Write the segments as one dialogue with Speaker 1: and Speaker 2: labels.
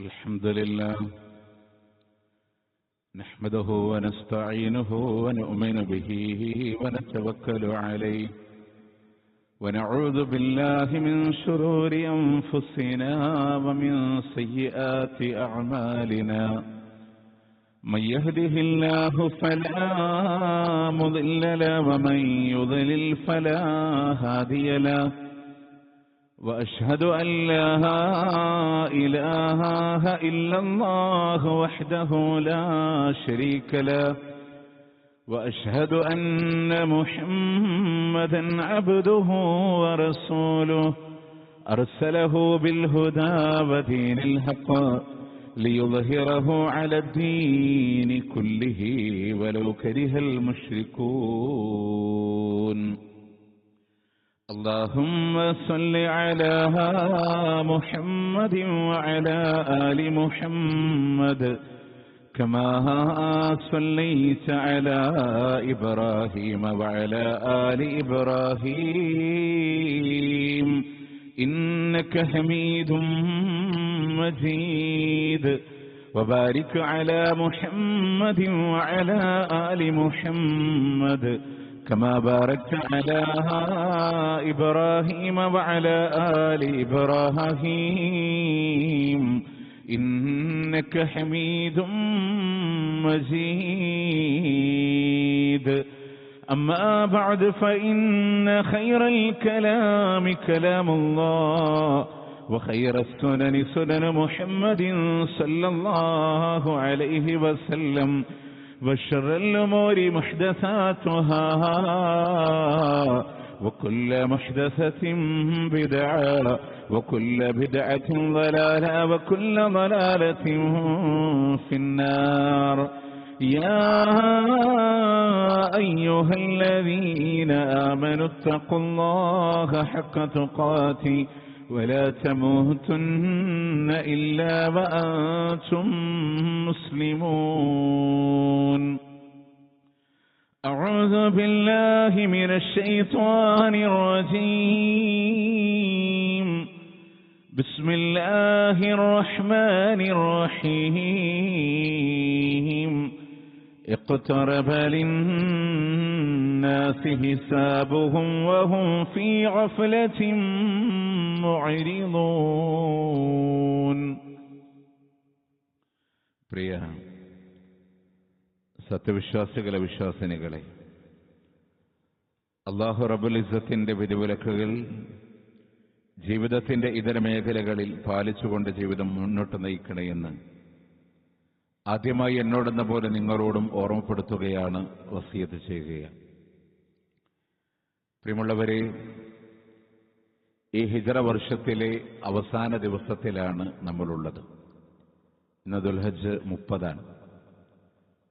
Speaker 1: الحمد لله نحمده ونستعينه ونؤمن به ونتوكل عليه ونعوذ بالله من شرور أنفسنا ومن سيئات أعمالنا من يهده الله فلا مضل له ومن يضلل فلا هادي له وأشهد أن لا إله إلا الله وحده لا شريك له وأشهد أن محمدا عبده ورسوله أرسله بالهدى ودين الحق ليظهره على الدين كله ولو كره المشركون اللهم صل على محمد وعلى آل محمد كما صليت على إبراهيم وعلى آل إبراهيم إنك حميد مجيد وبارك على محمد وعلى آل محمد كما باركت على إبراهيم وعلى آل إبراهيم إنك حميد مجيد أما بعد فإن خير الكلام كلام الله وخير السنن سنن محمد صلى الله عليه وسلم وشر الأمور محدثاتها وكل محدثة بدعة وكل بدعة ضلالة وكل ضلالة في النار يا أيها الذين آمنوا اتقوا الله حق تقاته ولا تموتن إلا وأنتم مسلمون أعوذ بالله من الشيطان الرجيم بسم الله الرحمن الرحيم اقترب للناس حسابهم وهم في غفلة معرضون പ്രിയ സത്യവിശ്വാസികളെ വിശ്വാസിനികളെ, അല്ലാഹു റബ്ബുൽ ഇസ്സത്തിന്റെ വിധിവിലക്കുകൾ ജീവിതത്തിന്റെ ഇതര മേഖലകളിൽ പാലിച്ചുകൊണ്ട് ജീവിതം മുന്നോട്ട് നയിക്കണമെന്ന് ആദ്യമായി എന്നോടെന്ന പോലെ നിങ്ങളോടും ഓർമ്മപ്പെടുത്തുകയാണ്, വസിയത്ത് ചെയ്യുകയാണ്. പ്രിയമുള്ളവരെ, ഈ ഹിജ്റ വർഷത്തിലെ അവസാന ദിവസത്തിലാണ് നമ്മളുള്ളത്. ഇന്ന് ദുൽഹജ്ജ് 30-ആണ്.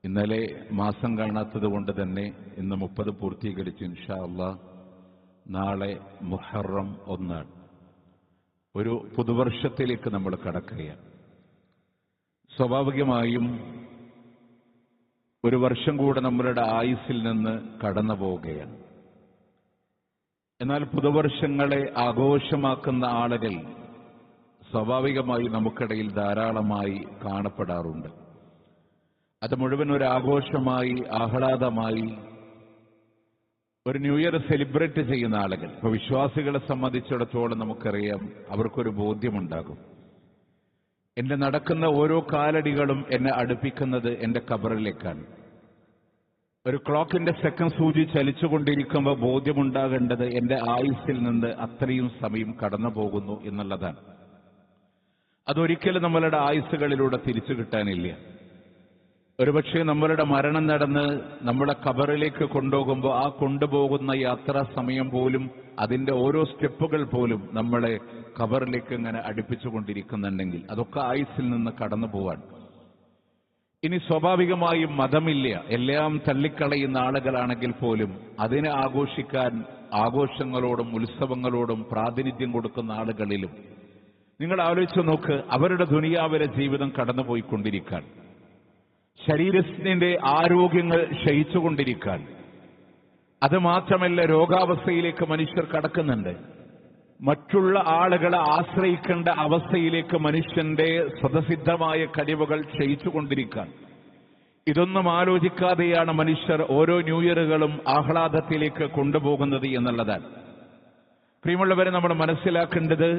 Speaker 1: ഇന്നലെ മാസം കാണാത്തത് കൊണ്ട് തന്നെ ഇന്ന് 30 പൂർത്തീകരിച്ച് ഇൻഷാ അല്ലാഹ് നാളെ മുഹറം 1-ആണ്. ഒരു പുതുവർഷത്തിലേക്ക് നമ്മൾ കടക്കുകയാണ്. സ്വാഭാവികമായും ഒരു വർഷം കൂടെ നമ്മളുടെ ആയുസ്സിൽ നിന്ന് കടന്നു പോവുകയാണ്. എന്നാൽ പുതുവർഷങ്ങളെ ആഘോഷമാക്കുന്ന ആളുകൾ സ്വാഭാവികമായി നമുക്കിടയിൽ ധാരാളമായി കാണപ്പെടാറുണ്ട്. അത് മുഴുവൻ ഒരു ആഘോഷമായി, ആഹ്ലാദമായി ഒരു ന്യൂ ഇയർ സെലിബ്രേറ്റ് ചെയ്യുന്ന ആളുകൾ. ഇപ്പൊ വിശ്വാസികളെ സംബന്ധിച്ചിടത്തോളം നമുക്കറിയാം, അവർക്കൊരു ബോധ്യമുണ്ടാകും. എന്റെ നടക്കുന്ന ഓരോ കാലടികളും എന്നെ അടുപ്പിക്കുന്നത് എന്റെ ഖബറിലേക്കാണ്. ഒരു ക്ലോക്കിന്റെ സെക്കൻഡ് സൂചി ചലിച്ചുകൊണ്ടിരിക്കുമ്പോൾ ബോധ്യമുണ്ടാകേണ്ടത് എന്റെ ആയുസ്സിൽ നിന്ന് അത്രയും സമയം കടന്നു പോകുന്നു എന്നുള്ളതാണ്. അതൊരിക്കലും നമ്മളുടെ ആയുസ്സുകളിലൂടെ തിരിച്ചു കിട്ടാനില്ല. ഒരുപക്ഷെ നമ്മളുടെ മരണം നടന്ന് നമ്മളെ ഖബറിലേക്ക് കൊണ്ടുപോകുമ്പോൾ ആ കൊണ്ടുപോകുന്ന യാത്രാ സമയം പോലും, അതിന്റെ ഓരോ സ്റ്റെപ്പുകൾ പോലും നമ്മളെ ഖബറിലേക്ക് ഇങ്ങനെ അടുപ്പിച്ചുകൊണ്ടിരിക്കുന്നുണ്ടെങ്കിൽ അതൊക്കെ ആയുസ്സിൽ നിന്ന് കടന്നു പോവാൻ. ഇനി സ്വാഭാവികമായും മതമില്ല, എല്ലാം തള്ളിക്കളയുന്ന ആളുകളാണെങ്കിൽ പോലും അതിനെ ആഘോഷിക്കാൻ ആഘോഷങ്ങളോടും ഉത്സവങ്ങളോടും പ്രാതിനിധ്യം കൊടുക്കുന്ന ആളുകളിലും നിങ്ങൾ ആലോചിച്ചു നോക്ക്, അവരുടെ ദുനിയാവിലെ ജീവിതം കടന്നുപോയിക്കൊണ്ടിരിക്കാൻ, ശരീരത്തിന്റെ ആരോഗ്യങ്ങൾ ക്ഷയിച്ചുകൊണ്ടിരിക്കാൻ, അത് മാത്രമല്ല രോഗാവസ്ഥയിലേക്ക് മനുഷ്യർ കടക്കുന്നുണ്ട്. മറ്റുള്ള ആളുകളെ ആശ്രയിക്കേണ്ട അവസ്ഥയിലേക്ക് മനുഷ്യന്റെ സ്വതസിദ്ധമായ കഴിവുകൾ ക്ഷയിച്ചുകൊണ്ടിരിക്കാൻ. ഇതൊന്നും ആലോചിക്കാതെയാണ് മനുഷ്യർ ഓരോ ന്യൂ ഇയറുകളും ആഹ്ലാദത്തിലേക്ക് കൊണ്ടുപോകുന്നത് എന്നുള്ളതാണ്. പ്രിയമുള്ളവരെ, നമ്മൾ മനസ്സിലാക്കേണ്ടത്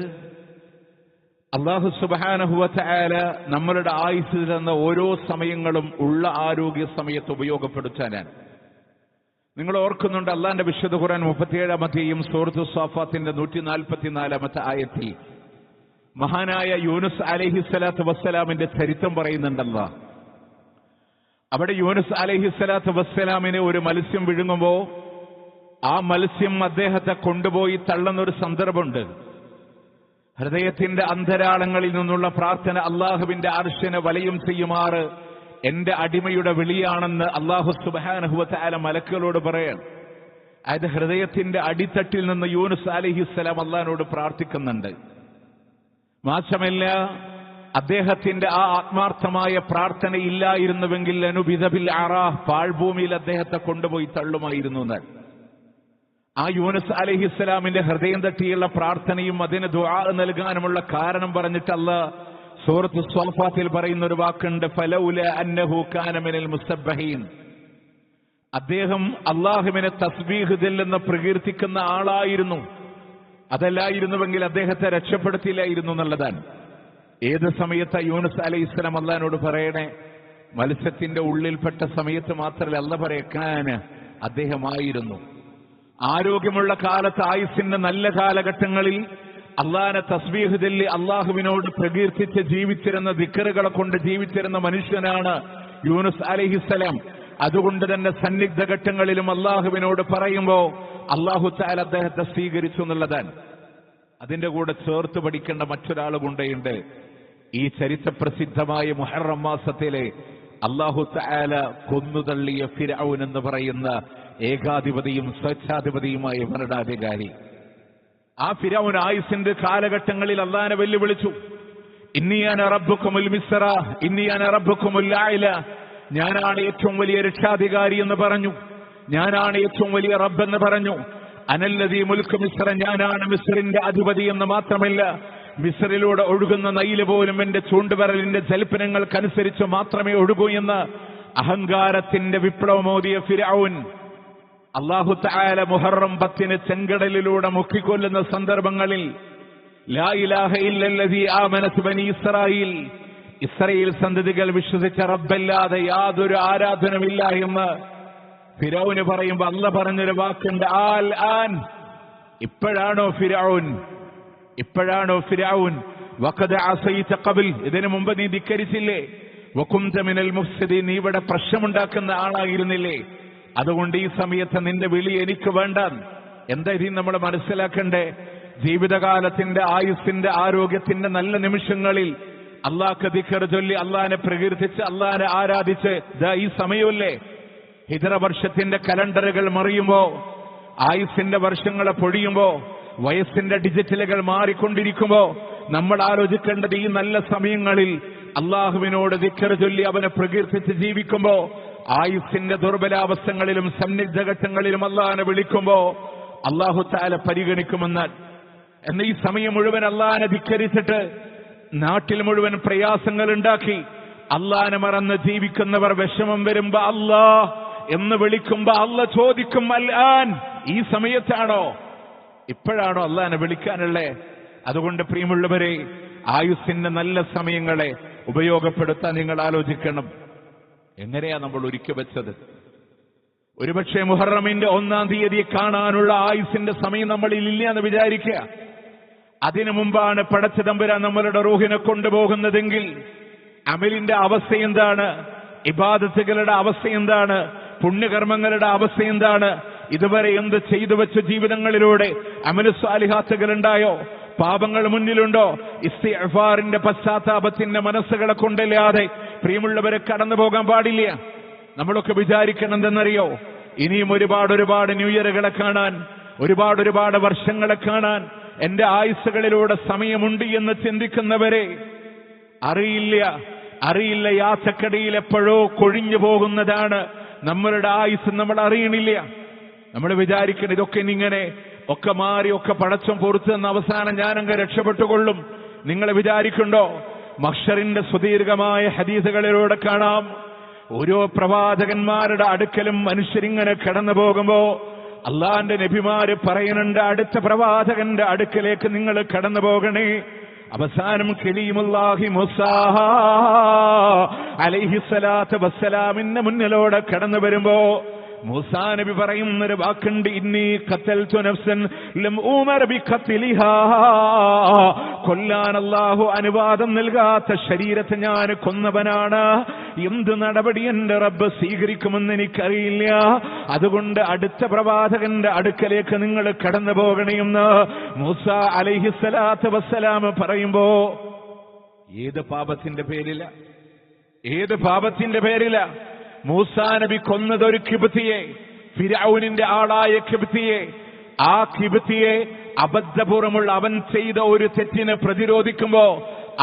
Speaker 1: അല്ലാഹു സുബ്ഹാനഹു വ തആല നമ്മളുടെ ആയുസ്സിൽ തന്ന ഓരോ സമയങ്ങളും ഉള്ള ആരോഗ്യ സമയത്ത് ഉപയോഗപ്പെടുത്താനാണ്. നിങ്ങൾ ഓർക്കുന്നുണ്ട്, അള്ളാന്റെ വിശുദ്ധ ഖുർആൻ 37-ാമത്തെയും സൂറത്തു സ്വാഫാത്തിന്റെ 144-ാമത്തെ ആയത്തിൽ മഹാനായ യൂനുസ് അലൈഹിസ്സലാത്തു വസ്സലാമിന്റെ ചരിത്രം പറയുന്നുണ്ടല്ലോ. അവിടെ യൂനുസ് അലൈഹിസ്സലാത്തു വസ്സലാമിനെ ഒരു മത്സ്യം വിഴുങ്ങുമ്പോ ആ മത്സ്യം അദ്ദേഹത്തെ കൊണ്ടുപോയി തള്ളുന്നൊരു സന്ദർഭമുണ്ട്. ഹൃദയത്തിന്റെ അന്തരാളങ്ങളിൽ നിന്നുള്ള പ്രാർത്ഥന അള്ളാഹുവിന്റെ അർശിനെ വലയം ചെയ്യുമാറ് എന്റെ അടിമയുടെ വിളിയാണെന്ന് അല്ലാഹു സുബ്ഹാനഹു വ തആല മലക്കുകളോട് പറയാൻ. അതായത് ഹൃദയത്തിന്റെ അടിത്തട്ടിൽ നിന്ന് യൂനുസ് അലൈഹിസ്സലാം അള്ളാഹിനോട് പ്രാർത്ഥിക്കുന്നുണ്ട്. മാത്രമല്ല, അദ്ദേഹത്തിന്റെ ആ ആത്മാർത്ഥമായ പ്രാർത്ഥന ഇല്ലായിരുന്നുവെങ്കിൽ അനുബിദ ബിൽ അറാഹ്, പാഴ്ഭൂമിയിൽ അദ്ദേഹത്തെ കൊണ്ടുപോയി തള്ളുമായിരുന്നു എന്നാണ്. ആ യൂനുസ് അലൈഹിസ്സലാമിന്റെ ഹൃദയം തട്ടിയുള്ള പ്രാർത്ഥനയും അതിന് ദുആ നൽകാനുമുള്ള കാരണം പറഞ്ഞിട്ടല്ല സൂറത്ത് സ്വാഫാത്തിൽ പറയുന്ന ഒരു വാക്കുണ്ട്, ഫലൗല അന്നഹു കാന മിനൽ മുസബ്ബഹീൻ. അദ്ദേഹം അല്ലാഹുവിനെ തസ്ബീഹ് ചെല്ലുന്ന പ്രകീർത്തിക്കുന്ന ആളായിരുന്നു. അതല്ലായിരുന്നുവെങ്കിൽ അദ്ദേഹത്തെ രക്ഷപ്പെടുത്തില്ലായിരുന്നു എന്നുള്ളതാണ്. ഏത് സമയത്താ യൂനുസ് അലൈഹിസ്സലാം അല്ലാഹുവിനോട് പറയണേ? മത്സ്യത്തിന്റെ ഉള്ളിൽപ്പെട്ട സമയത്ത് മാത്രമല്ല അല്ലാഹ് പറയക്കാന് അദ്ദേഹമായിരുന്നു. ആരോഗ്യമുള്ള കാലത്ത്, ആയുസ്സിന്റെ നല്ല കാലഘട്ടങ്ങളിൽ അള്ളാഹിനെ തസ്ബീഹ് ചൊല്ലി അള്ളാഹുവിനോട് പ്രകീർത്തിച്ച് ജീവിച്ചിരുന്ന, ദിക്റുകളെ കൊണ്ട് ജീവിച്ചിരുന്ന മനുഷ്യനാണ് യൂനുസ് അലൈഹിസ്സലാം. അതുകൊണ്ട് തന്നെ സന്നിഗ്ധ ഘട്ടങ്ങളിലും അള്ളാഹുവിനോട് പറയുമ്പോ അള്ളാഹു തആല അദ്ദേഹത്തെ സ്വീകരിച്ചു എന്നുള്ളതാണ്. അതിന്റെ കൂടെ ചേർത്ത് പഠിക്കേണ്ട മറ്റൊരാൾ കൊണ്ടേയുണ്ട്. ഈ ചരിത്രപ്രസിദ്ധമായ മുഹറം മാസത്തിലെ അള്ളാഹു തആല കൊന്നുതള്ളിയ ഫിർഔൻ എന്ന് പറയുന്ന ഏകാധിപതിയും സ്വേച്ഛാധിപതിയുമായ ഭരണാധികാരി. ആ ഫിർഔൻ ആയുസിന്റെ കാലഘട്ടങ്ങളിൽ അള്ളാഹിനെ വെല്ലുവിളിച്ചു. ഇന്നി അന റബ്ബുക്കുമുൽ മിസ്ര, ഇന്നി അന റബ്ബുക്കുമുൽ അഅല, ഞാനാണ് ഏറ്റവും വലിയ രക്ഷാധികാരി എന്ന് പറഞ്ഞു. ഞാനാണ് ഏറ്റവും വലിയ റബ്ബ് എന്ന് പറഞ്ഞു. അനല്ലദീ മുൽക്കു മിസ്ര, ഞാനാണ് മിസ്രിന്റെ അധിപതി എന്ന് മാത്രമല്ല, മിസ്രിലൂടെ ഒഴുകുന്ന നൈല് പോലും എന്റെ ചൂണ്ടുവിരലിന്റെ ജൽപ്പനങ്ങൾക്കനുസരിച്ച് മാത്രമേ ഒഴുകൂ എന്ന് അഹങ്കാരത്തിന്റെ വിപ്ലവമോദിയ ഫിർഔൻ അല്ലാഹു തആല മുഹറം 10 ചെങ്കടലിലൂടെ മുക്കിക്കൊല്ലുന്ന സന്ദർഭങ്ങളിൽ ലാ ഇലാഹ ഇല്ലല്ലദീ ആമനത് ബനി ഇസ്രായീൽ, ഇസ്രായേൽ സന്തതികൾ വിശ്വസിച്ച റബ്ബല്ലാതെ യാതൊരു ആരാധനമില്ല എന്ന് ഫിർഔന് പറയുമ്പോൾ അല്ലാഹ് പറഞ്ഞൊരു വാക്കുണ്ട്, ആൽ ആൻ, ഇപ്പോഴാണോ ഫിർഔൻ, ഇപ്പോഴാണോ ഫിർഔൻ, വഖദ് അസൈത ഖബൽ, ഇതിനു മുമ്പ് നീ ധിക്കരിച്ചില്ലേ, വകുംത മിനൽ മുഫ്സിദീൻ, നീ ഇവിടെ പ്രശ്നമുണ്ടാക്കുന്ന ആളായിരുന്നില്ലേ, അതുകൊണ്ട് ഈ സമയത്ത് നിന്റെ വിളി എനിക്ക് വേണ്ട. എന്താ ഇനി നമ്മൾ മനസ്സിലാക്കണ്ടേ? ജീവിതകാലത്തിന്റെ, ആയുസ്സിന്റെ, ആരോഗ്യത്തിന്റെ നല്ല നിമിഷങ്ങളിൽ അള്ളാഹ്ക്ക് ദിക്ർ ചൊല്ലി അള്ളാഹിനെ പ്രകീർത്തിച്ച് അള്ളാഹിനെ ആരാധിച്ച് ഈ സമയമല്ലേ ഹിജ്റ വർഷത്തിന്റെ കലണ്ടറുകൾ മറിയുമ്പോ, ആയുസ്സിന്റെ വർഷങ്ങളെ പൊഴിയുമ്പോ, വയസ്സിന്റെ ഡിജിറ്റലുകൾ മാറിക്കൊണ്ടിരിക്കുമ്പോ നമ്മൾ ആലോചിക്കേണ്ടത് ഈ നല്ല സമയങ്ങളിൽ അള്ളാഹുവിനോട് ദിക്ർ ചൊല്ലി അവനെ പ്രകീർത്തിച്ച് ജീവിക്കുമ്പോ, ആയുസ്സിന്റെ ദുർബലാവസ്ഥകളിലും സന്നിഗ്ധ ഘട്ടങ്ങളിലും അള്ളാഹിനെ വിളിക്കുമ്പോ അള്ളാഹു തആല പരിഗണിക്കുമെന്നാൽ. എന്നാൽ ഈ സമയം മുഴുവൻ അള്ളാഹിനെ ധിക്കരിച്ചിട്ട് നാട്ടിൽ മുഴുവൻ പ്രയാസങ്ങൾ ഉണ്ടാക്കി അള്ളാഹിനെ മറന്ന് ജീവിക്കുന്നവർ വിഷമം വരുമ്പോ അല്ലാഹ് എന്ന് വിളിക്കുമ്പോ അല്ലാഹ് ചോദിക്കും, അൽ ആൻ, ഈ സമയത്താണോ, ഇപ്പോഴാണോ അള്ളാഹിനെ വിളിക്കാനുള്ളേ? അതുകൊണ്ട് പ്രിയമുള്ളവരെ, ആയുസ്സിന്റെ നല്ല സമയങ്ങളെ ഉപയോഗപ്പെടുത്താൻ നിങ്ങൾ ആലോചിക്കണം. എങ്ങനെയാ നമ്മൾ ഒരുക്കി വെച്ചത്? ഒരുപക്ഷെ മുഹറമിന്റെ 1-ാം തീയതി കാണാനുള്ള ആയുസ്സിന്റെ സമയം നമ്മളിൽ ഇല്ല എന്ന് വിചാരിക്കുക. അതിനു മുമ്പാണ് പടച്ച തമ്പുരാൻ നമ്മളുടെ റൂഹിനെ കൊണ്ടുപോകുന്നതെങ്കിൽ അമലിന്റെ അവസ്ഥ എന്താണ്? ഇബാദത്തുകളുടെ അവസ്ഥ എന്താണ്? പുണ്യകർമ്മങ്ങളുടെ അവസ്ഥ എന്താണ്? ഇതുവരെ എന്ത് ചെയ്തു വെച്ച ജീവിതങ്ങളിലൂടെ അമലു സാലിഹാത്തുകൾ ഉണ്ടായോ? പാപങ്ങൾ മുന്നിലുണ്ടോ? ഇസ്തിഗ്ഫാറിന്റെ പശ്ചാത്താപത്തിന്റെ മനസ്സുകളെ കൊണ്ടല്ലാതെ പ്രിയമുള്ളവരെ കടന്നു പോകാൻ പാടില്ല. നമ്മളൊക്കെ വിചാരിക്കണം എന്തെന്നറിയോ? ഇനിയും ഒരുപാട് ന്യൂ ഇയറുകളെ കാണാൻ, ഒരുപാട് വർഷങ്ങളെ കാണാൻ എന്റെ ആയുസ്സുകളിലൂടെ സമയമുണ്ട് എന്ന് ചിന്തിക്കുന്നവരെ അറിയില്ല യാത്രക്കടിയിൽ എപ്പോഴോ കൊഴിഞ്ഞു പോകുന്നതാണ് നമ്മളുടെ ആയുസ്. നമ്മൾ അറിയണില്ല. നമ്മൾ വിചാരിക്കണം ഇതൊക്കെ ഇങ്ങനെ ഒക്കെ മാറി ഒക്കെ പടച്ചം പൊറുത്ത് എന്ന അവസാനം ഞാനങ്ങ് രക്ഷപ്പെട്ടുകൊള്ളും. നിങ്ങൾ വിചാരിക്കുണ്ടോ? മഹ്ശറിന്റെ സുദീർഘമായ ഹദീസുകളിലൂടെ കാണാം, ഓരോ പ്രവാചകന്മാരുടെ അടുക്കലും മനുഷ്യരിങ്ങനെ കടന്നു പോകുമ്പോ അള്ളാന്റെ നബിമാര് പറയുന്നുണ്ട്, അടുത്ത പ്രവാചകന്റെ അടുക്കലേക്ക് നിങ്ങൾ കടന്നു പോകണേ. അവസാനം കലീമുല്ലാഹി മൂസാ അലൈഹിസ്സലാത്തു വസ്സലാമിന്റെ മുന്നിലൂടെ കടന്നു വരുമ്പോ മൂസാ നബി പറയുന്നൊരു വാക്കുണ്ട്, ഇന്നി ഖതൽതു നഫ്സൻ ലം ഉമർ ബിഖത്ലിഹാ. കൊല്ലാൻ അല്ലാഹു അനുവാദം നൽകാത്ത ശരീരത്തെ ഞാൻ കൊന്നവനാണ്. എന്ത് നടപടി എന്റെ റബ്ബ് സ്വീകരിക്കുമെന്ന് എനിക്കറിയില്ല. അതുകൊണ്ട് അടുത്ത പ്രവാചകന്റെ അടുക്കലേക്ക് നിങ്ങൾ കടന്നു പോകണമെന്ന് മൂസാ അലൈഹിസ്സലാത്തു വസ്സലാം പറയുമ്പോ ഏത് പാപത്തിന്റെ പേരില മൂസാ നബി കൊന്നതൊരു കിബ്തിയെ, ഫിർഔനിന്റെ ആളായ കിബ്തിയെ. ആ കിബ്തിയെ അബദ്ധപൂർവമുള്ള അവൻ ചെയ്ത ഒരു തെറ്റിനെ പ്രതിരോധിക്കുമ്പോ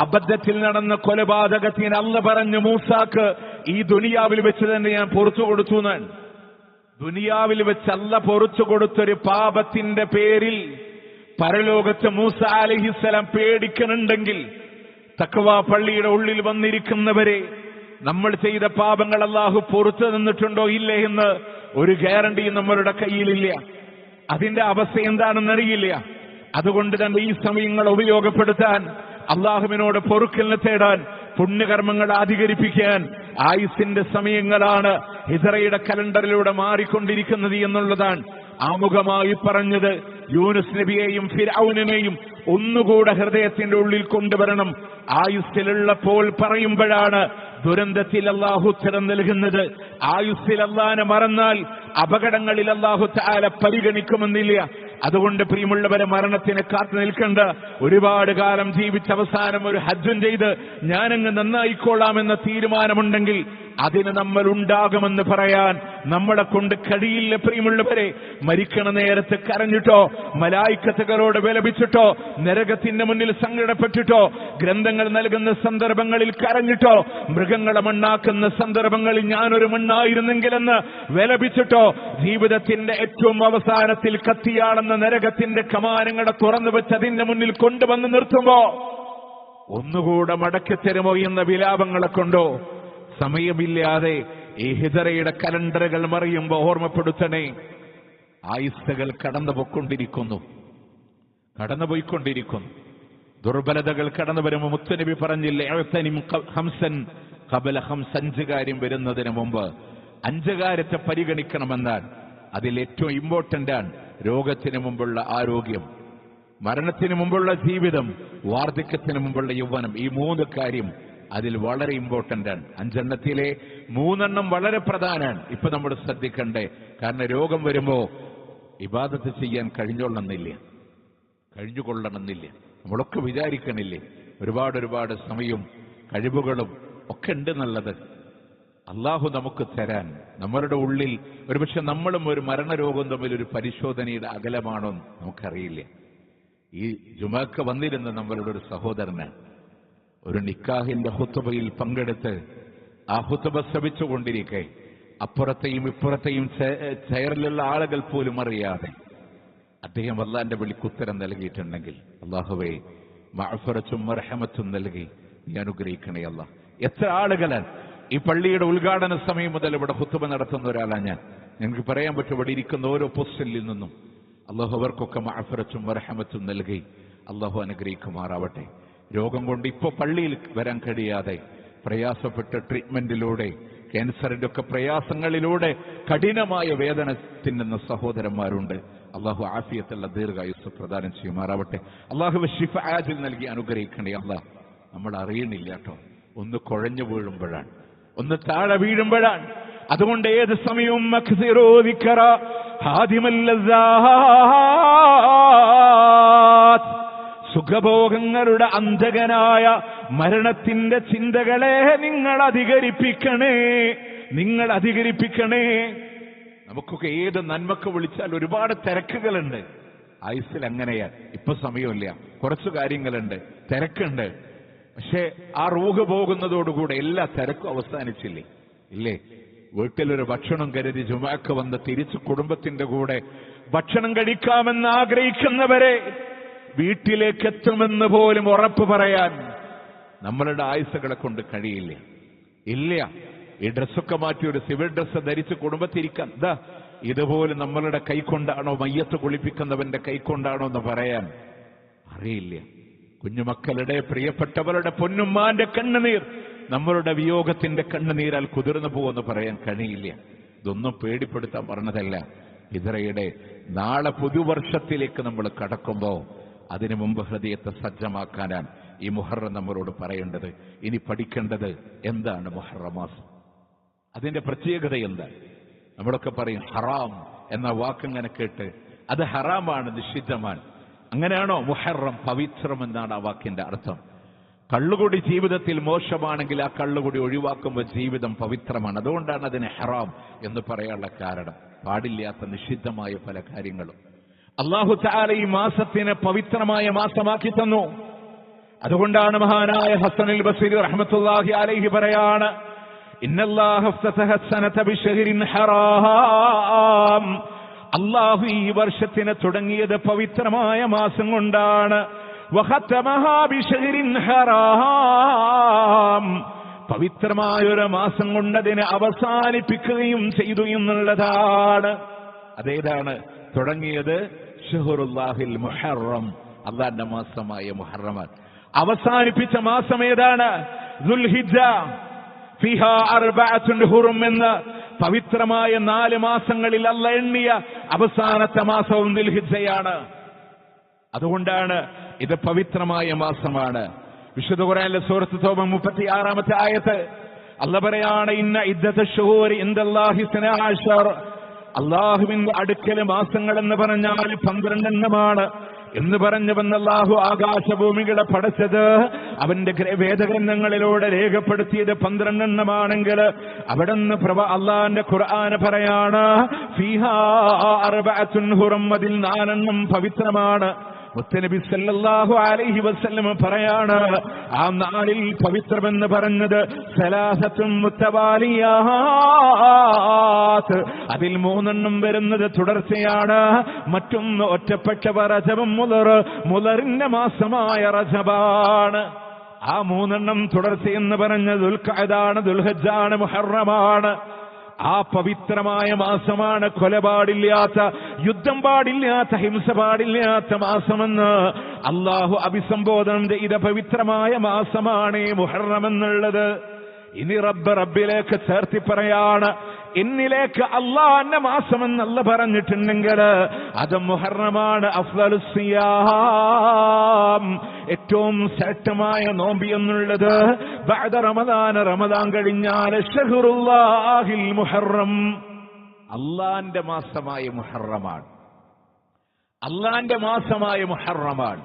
Speaker 1: അബദ്ധത്തിൽ നടന്ന കൊലപാതകത്തിന് അല്ലാഹു പറഞ്ഞു, മൂസാക്ക് ഈ ദുനിയാവിൽ വെച്ച് തന്നെ ഞാൻ പുറത്തു കൊടുത്തു എന്നാണ്. ദുനിയാവിൽ വെച്ച് അല്ലാഹു പുറത്തു കൊടുത്തൊരു പാപത്തിന്റെ പേരിൽ പരലോകത്ത് മൂസാ അലൈഹിസ്സലാം പേടിക്കുന്നുണ്ടെങ്കിൽ തഖ്വ പള്ളിയുടെ ഉള്ളിൽ വന്നിരിക്കുന്നവരെ നമ്മൾ ചെയ്ത പാപങ്ങൾ അല്ലാഹു പുറത്തു നിന്നിട്ടുണ്ടോ ഇല്ലേ എന്ന് ഒരു ഗ്യാരണ്ടിയും നമ്മളുടെ കയ്യിലില്ല. അതിന്റെ അവസ്ഥ എന്താണെന്നറിയില്ല. അതുകൊണ്ട് തന്നെ ഈ സമയങ്ങൾ ഉപയോഗപ്പെടുത്താൻ, അള്ളാഹുവിനോട് പൊറുക്കലിനെ തേടാൻ, പുണ്യകർമ്മങ്ങൾ അധികരിപ്പിക്കാൻ ആയുസിന്റെ സമയങ്ങളാണ് ഹിജ്റയുടെ കലണ്ടറിലൂടെ മാറിക്കൊണ്ടിരിക്കുന്നത് എന്നുള്ളതാണ് ആമുഖമായി പറഞ്ഞത്. യൂനുസ് നബിയെയും ഫിർഔനെയും ഒന്നുകൂടെ ഹൃദയത്തിന്റെ ഉള്ളിൽ കൊണ്ടുവരണം. ആയുസ്സിലുള്ളപ്പോൾ പറയുമ്പോഴാണ് ദുരന്തത്തിൽ അല്ലാഹു ഉത്തരം നൽകുന്നത്. ആയുസ്സിൽ അല്ലാഹനെ മറന്നാൽ അപകടങ്ങളിൽ അല്ലാഹു തആല പരിഗണിക്കുമെന്നില്ല. അതുകൊണ്ട് പ്രിയമുള്ളവരെ, മരണത്തിന് കാത്തു നിൽക്കണ്ട. ഒരുപാട് കാലം ജീവിച്ച അവസാനം ഒരു ഹജ്ജും ചെയ്ത് ഞാനങ്ങ് നന്നായിക്കൊള്ളാമെന്ന തീരുമാനമുണ്ടെങ്കിൽ അതിന് നമ്മൾ ഉണ്ടാകുമെന്ന് പറയാൻ നമ്മളെ കൊണ്ട് കഴിയില്ല. പ്രിയമുള്ളവരെ, മരിക്കണ നേരത്ത് കരഞ്ഞിട്ടോ, മലായിക്കത്തുകളോട് വിലപിച്ചിട്ടോ, നരകത്തിന്റെ മുന്നിൽ സങ്കടപ്പെട്ടിട്ടോ, ഗ്രന്ഥങ്ങൾ നൽകുന്ന സന്ദർഭങ്ങളിൽ കരഞ്ഞിട്ടോ, മൃഗങ്ങളെ മണ്ണാക്കുന്ന സന്ദർഭങ്ങളിൽ ഞാനൊരു മണ്ണായിരുന്നെങ്കിലെന്ന് വിലപിച്ചിട്ടോ, ജീവിതത്തിന്റെ ഏറ്റവും അവസാനത്തിൽ കത്തിയാണെന്ന നരകത്തിന്റെ കമാനങ്ങളെ തുറന്നു വെച്ച് അതിന്റെ മുന്നിൽ കൊണ്ടുവന്ന് നിർത്തുമ്പോ ഒന്നുകൂടെ മടക്കി തരുമോ എന്ന വിലാപങ്ങളെ കൊണ്ടോ സമയമില്ലാതെ ഈ ഹിജ്റയുടെ കലണ്ടറുകൾ മറിയുമ്പോ ഓർമ്മപ്പെടുത്തണേ, ആയുസ്സുകൾ കടന്നുപോയിക്കൊണ്ടിരിക്കുന്നു. ദുർബലതകൾ കടന്നു വരുമ്പോൾ മുത്തുനബി പറഞ്ഞില്ലേ, ഹംസൻ ഖബല ഹംസ്, 5 കാര്യം വരുന്നതിന് മുമ്പ് 5 കാര്യത്തെ പരിഗണിക്കണമെന്നാൽ അതിൽ ഏറ്റവും ഇമ്പോർട്ടന്റ് ആണ് രോഗത്തിന് മുമ്പുള്ള ആരോഗ്യം, മരണത്തിന് മുമ്പുള്ള ജീവിതം, വാർദ്ധക്യത്തിന് മുമ്പുള്ള യൗവനം. ഈ 3 കാര്യം അതിൽ വളരെ ഇമ്പോർട്ടന്റ് ആണ്. 5 3 വളരെ പ്രധാനമാണ്. ഇപ്പൊ നമ്മൾ ശ്രദ്ധിക്കണ്ടേ? കാരണം രോഗം വരുമ്പോ ഇബാദത്ത് ചെയ്യാൻ കഴിഞ്ഞുകൊള്ളണമെന്നില്ല. നമ്മളൊക്കെ വിചാരിക്കണില്ലേ, ഒരുപാട് സമയവും കഴിവുകളും ഒക്കെ ഉണ്ടെന്നുള്ളത് അള്ളാഹു നമുക്ക് തരാൻ. നമ്മളുടെ ഉള്ളിൽ ഒരുപക്ഷെ നമ്മളും ഒരു മരണരോഗവും തമ്മിൽ ഒരു പരിശോധനയുടെ അകലമാണോ നമുക്കറിയില്ല. ഈ ജുമാക്ക് വന്നിരുന്ന നമ്മളുടെ ഒരു സഹോദരനാണ്. ഒരു നിക്കാഹിന്റെ ഹുത്തുബയിൽ പങ്കെടുത്ത് ആ ഹുത്തുബ ശ്രവിച്ചുകൊണ്ടിരിക്കെ അപ്പുറത്തെയും ഇപ്പുറത്തെയും ചെയറിലുള്ള ആളുകൾ പോലും അറിയാതെ അദ്ദേഹം അല്ലാഹുവിന്റെ വിളിക്കുത്തരം നൽകിയിട്ടുണ്ടെങ്കിൽ, അല്ലാഹുവേ മഅ്ഫിറത്തും മർഹമത്തും നൽകി നീ അനുഗ്രഹിക്കണേ അല്ലാഹ്. എത്ര ആളുകളാണ് ഈ പള്ളിയുടെ ഉദ്ഘാടന സമയം മുതൽ ഇവിടെ ഹുത്തുബ നടത്തുന്ന ഒരാളാണ് ഞാൻ. ഞങ്ങൾക്ക് പറയാൻ പറ്റും, ഇവിടെ ഇരിക്കുന്ന ഓരോ പോസ്റ്റലിൽ നിന്നും അല്ലാഹു അവർക്കൊക്കെ മഅ്ഫിറത്തും മർഹമത്തും നൽകി അല്ലാഹു അനുഗ്രഹിക്കുമാറാവട്ടെ. രോഗം കൊണ്ട് ഇപ്പോ പള്ളിയിൽ വരാൻ കഴിയാതെ പ്രയാസപ്പെട്ട് ട്രീറ്റ്മെന്റിലൂടെ, ക്യാൻസറിന്റെ ഒക്കെ പ്രയാസങ്ങളിലൂടെ കഠിനമായ വേദന തിന്നുന്ന സഹോദരന്മാരുണ്ട്. അള്ളാഹു ആഫിയത്തുള്ള ദീർഘായുസ് പ്രദാനം ചെയ്യുമാറാവട്ടെ. അള്ളാഹു ശിഫ ആജിൽ നൽകി അനുഗ്രഹിക്കണേ അല്ലാഹ്. നമ്മൾ അറിയണില്ല കേട്ടോ, ഒന്ന് കുഴഞ്ഞു വീഴുമ്പോഴാണ്, ഒന്ന് താഴെ വീഴുമ്പോഴാണ്. അതുകൊണ്ട് ഏത് സമയവും സുഖഭോഗങ്ങളുടെ അന്ധകനായ മരണത്തിന്റെ ചിന്തകളെ നിങ്ങൾ അധികരിപ്പിക്കണേ. നമുക്കൊക്കെ ഏത് നന്മക്ക് വിളിച്ചാൽ ഒരുപാട് തിരക്കുകളുണ്ട്. ആയുസ്സിൽ അങ്ങനെയാ. ഇപ്പൊ സമയമില്ല, കുറച്ചു കാര്യങ്ങളുണ്ട്, തിരക്കുണ്ട്. പക്ഷെ ആ റൂഹ് പോകുന്നതോടുകൂടെ എല്ലാ തിരക്കും അവസാനിച്ചില്ലേ? ഇല്ലേ? വീട്ടിലൊരു ഭക്ഷണം കരുതി ജുമാക്ക് വന്ന് തിരിച്ച് കുടുംബത്തിന്റെ കൂടെ ഭക്ഷണം കഴിക്കാമെന്ന് ആഗ്രഹിക്കുന്നവരെ വീട്ടിലേക്ക് എത്തുമെന്ന് പോലും ഉറപ്പ് പറയാൻ നമ്മളുടെ ആയുസ്സുകളെ കൊണ്ട് കഴിയില്ല. ഇല്ല, ഈ ഡ്രസ്സൊക്കെ മാറ്റി ഒരു സിവിൽ ഡ്രസ്സ് ധരിച്ച് കുടുംബത്തിരിക്കാൻ ഇതുപോലെ നമ്മളുടെ കൈക്കൊണ്ടാണോ മയ്യത്ത് കുളിപ്പിക്കുന്നവന്റെ കൈക്കൊണ്ടാണോ എന്ന് പറയാൻ അറിയില്ല. കുഞ്ഞുമക്കളുടെ പ്രിയപ്പെട്ടവരുടെ പൊന്നുമ്മാന്റെ കണ്ണുനീർ നമ്മളുടെ വിയോഗത്തിന്റെ കണ്ണുനീരാൽ കുതിർന്നു പോകുമെന്ന് പറയാൻ കഴിയില്ല. ഇതൊന്നും പേടിപ്പെടുത്താൻ പറഞ്ഞതല്ല. ഹിജ്റയുടെ നാളെ പുതുവർഷത്തിലേക്ക് നമ്മൾ കടക്കുമ്പോൾ അതിനു മുമ്പ് ഹൃദയത്തെ സജ്ജമാക്കാനാണ് ഈ മുഹറം നമ്മളോട് പറയേണ്ടത്. ഇനി പഠിക്കേണ്ടത് എന്താണ് മുഹറം മാസം, അതിന്റെ പ്രത്യേകത എന്താണ്? നമ്മളൊക്കെ പറയും ഹറാം എന്ന വാക്കിങ്ങനെ കേട്ട് അത് ഹറാമാണ്, നിഷിദ്ധമാണ്. അങ്ങനെയാണോ? മുഹറം പവിത്രം എന്നാണ് ആ വാക്കിന്റെ അർത്ഥം. കള്ളുകുടി ജീവിതത്തിൽ മോശമാണെങ്കിൽ ആ കള്ളുകുടി ഒഴിവാക്കുമ്പോൾ ജീവിതം പവിത്രമാണ്. അതുകൊണ്ടാണ് അതിന് ഹറാം എന്ന് പറയാനുള്ള കാരണം. പാടില്ലാത്ത നിഷിദ്ധമായ പല കാര്യങ്ങളും അല്ലാഹു തആല ഈ മാസത്തിനെ പവിത്രമായ മാസമാക്കി തന്നു. അതുകൊണ്ടാണ് മഹാനായ ഹസനുൽ ബസ്രി റഹ്മത്തുള്ളാഹി അലൈഹി പറയാണ്, ഇന്നല്ലാഹ ഇഫ്തതഹ സനത ബിശഹരിൻ ഹറാം. അല്ലാഹു ഈ വർഷത്തിനെ തുടങ്ങിയത് പവിത്രമായ മാസം കൊണ്ടാണ്. വഖതമഹാ ബിശഹരിൻ ഹറാം. പവിത്രമായൊരു മാസം കൊണ്ടതിനെ അവസാനിപ്പിക്കുകയും ചെയ്തു എന്നുള്ളതാണ്. അതേതാണ് തുടങ്ങിയത്? ഷഹറുല്ലാഹിൽ മുഹറം, അല്ലാഹുവിന്റെ മാസമായ മുഹറമാണ്. അവസാനിപ്പിച്ച മാസം ഏതാണ്? ദുൽഹിജ്ജ. ഫിഹാ അർബഅത്തുൻ ഹുറും എന്ന പവിത്രമായ 4 മാസങ്ങളിൽ അല്ലാഹ് എണ്ണിയ അവസാനത്തെ മാസവും ദുൽഹിജ്ജയാണ്. അതുകൊണ്ടാണ് ഇത് പവിത്രമായ മാസമാണ്. വിശുദ്ധ ഖുർആനിലെ സൂറത്ത് തൗബ 36-ാമത്തെ ആയത്ത് അല്ലാഹ് പറയാണ്, ഇന്ന ഇദ്ദത്തുശ് ശുഹൂരി ഇൻദല്ലാഹി 12. അല്ലാഹുവിന്റെ അടുക്കൽ മാസങ്ങൾ എന്ന് പറഞ്ഞാൽ 12 എണ്ണമാണ് എന്ന് പറഞ്ഞവൻ അല്ലാഹു ആകാശഭൂമികളെ പടച്ചത് അവന്റെ വേദഗ്രന്ഥങ്ങളിലൂടെ രേഖപ്പെടുത്തിയത് 12 എണ്ണമാണെങ്കിൽ അവിടുന്ന് അല്ലാഹുവിന്റെ ഖുർആൻ പറയാണ് ഫീഹാ അർബഅത്തുൻ ഹുറും, അതിൽ 4 എണ്ണം പവിത്രമാണ്. മുത്തനബി സല്ലല്ലാഹു അലൈഹി വസല്ലം പറയാണ്, ആ 4ൽ പവിത്രമെന്ന് പറഞ്ഞത് സലാസത്തുൻ മുത്തവാലിയാത്ത്, അതിൽ 3 എണ്ണം വരുന്നത് തുടർച്ചയാണ്. മറ്റൊന്ന് ഒറ്റപ്പെട്ട റജബും മുളറിന്റെ മാസമായ റജബാണ്. ആ 3 എണ്ണം തുടർച്ചയെന്ന് പറഞ്ഞ ദുൽഖഅദാണ്, ദുൽഹജ്ജാണ്, മുഹറമാണ്. ആ പവിത്രമായ മാസമാണ്. കൊല പാടില്ലാത്ത, യുദ്ധം പാടില്ലാത്ത, ഹിംസ പാടില്ലാത്ത മാസമെന്ന് അല്ലാഹു അഭിസംബോധനം ചെയ്ത പവിത്രമായ മാസമാണ് ഈ മുഹറം എന്നുള്ളത്. ഇനി റബ്ബിലേക്ക് ചേർത്തി പറയാണ്, എന്നിലേക്ക് അള്ളാന്റെ മാസമെന്ന് അല്ലാഹ് പറഞ്ഞിട്ടുണ്ടെങ്കിൽ അത് മുഹറമാണ്. അഫ്ളലുസ് സിയാം, ഏറ്റവും ശ്രേഷ്ഠമായ നോമ്പ് എന്നുള്ളത് ബഅദ റമദാൻ, റമദാൻ കഴിഞ്ഞാൽ ശഹ്റുല്ലാഹിൽ മുഹറം, അള്ളാന്റെ മാസമായ മുഹറമാണ്. അള്ളാന്റെ മാസമായ മുഹറമാണ്.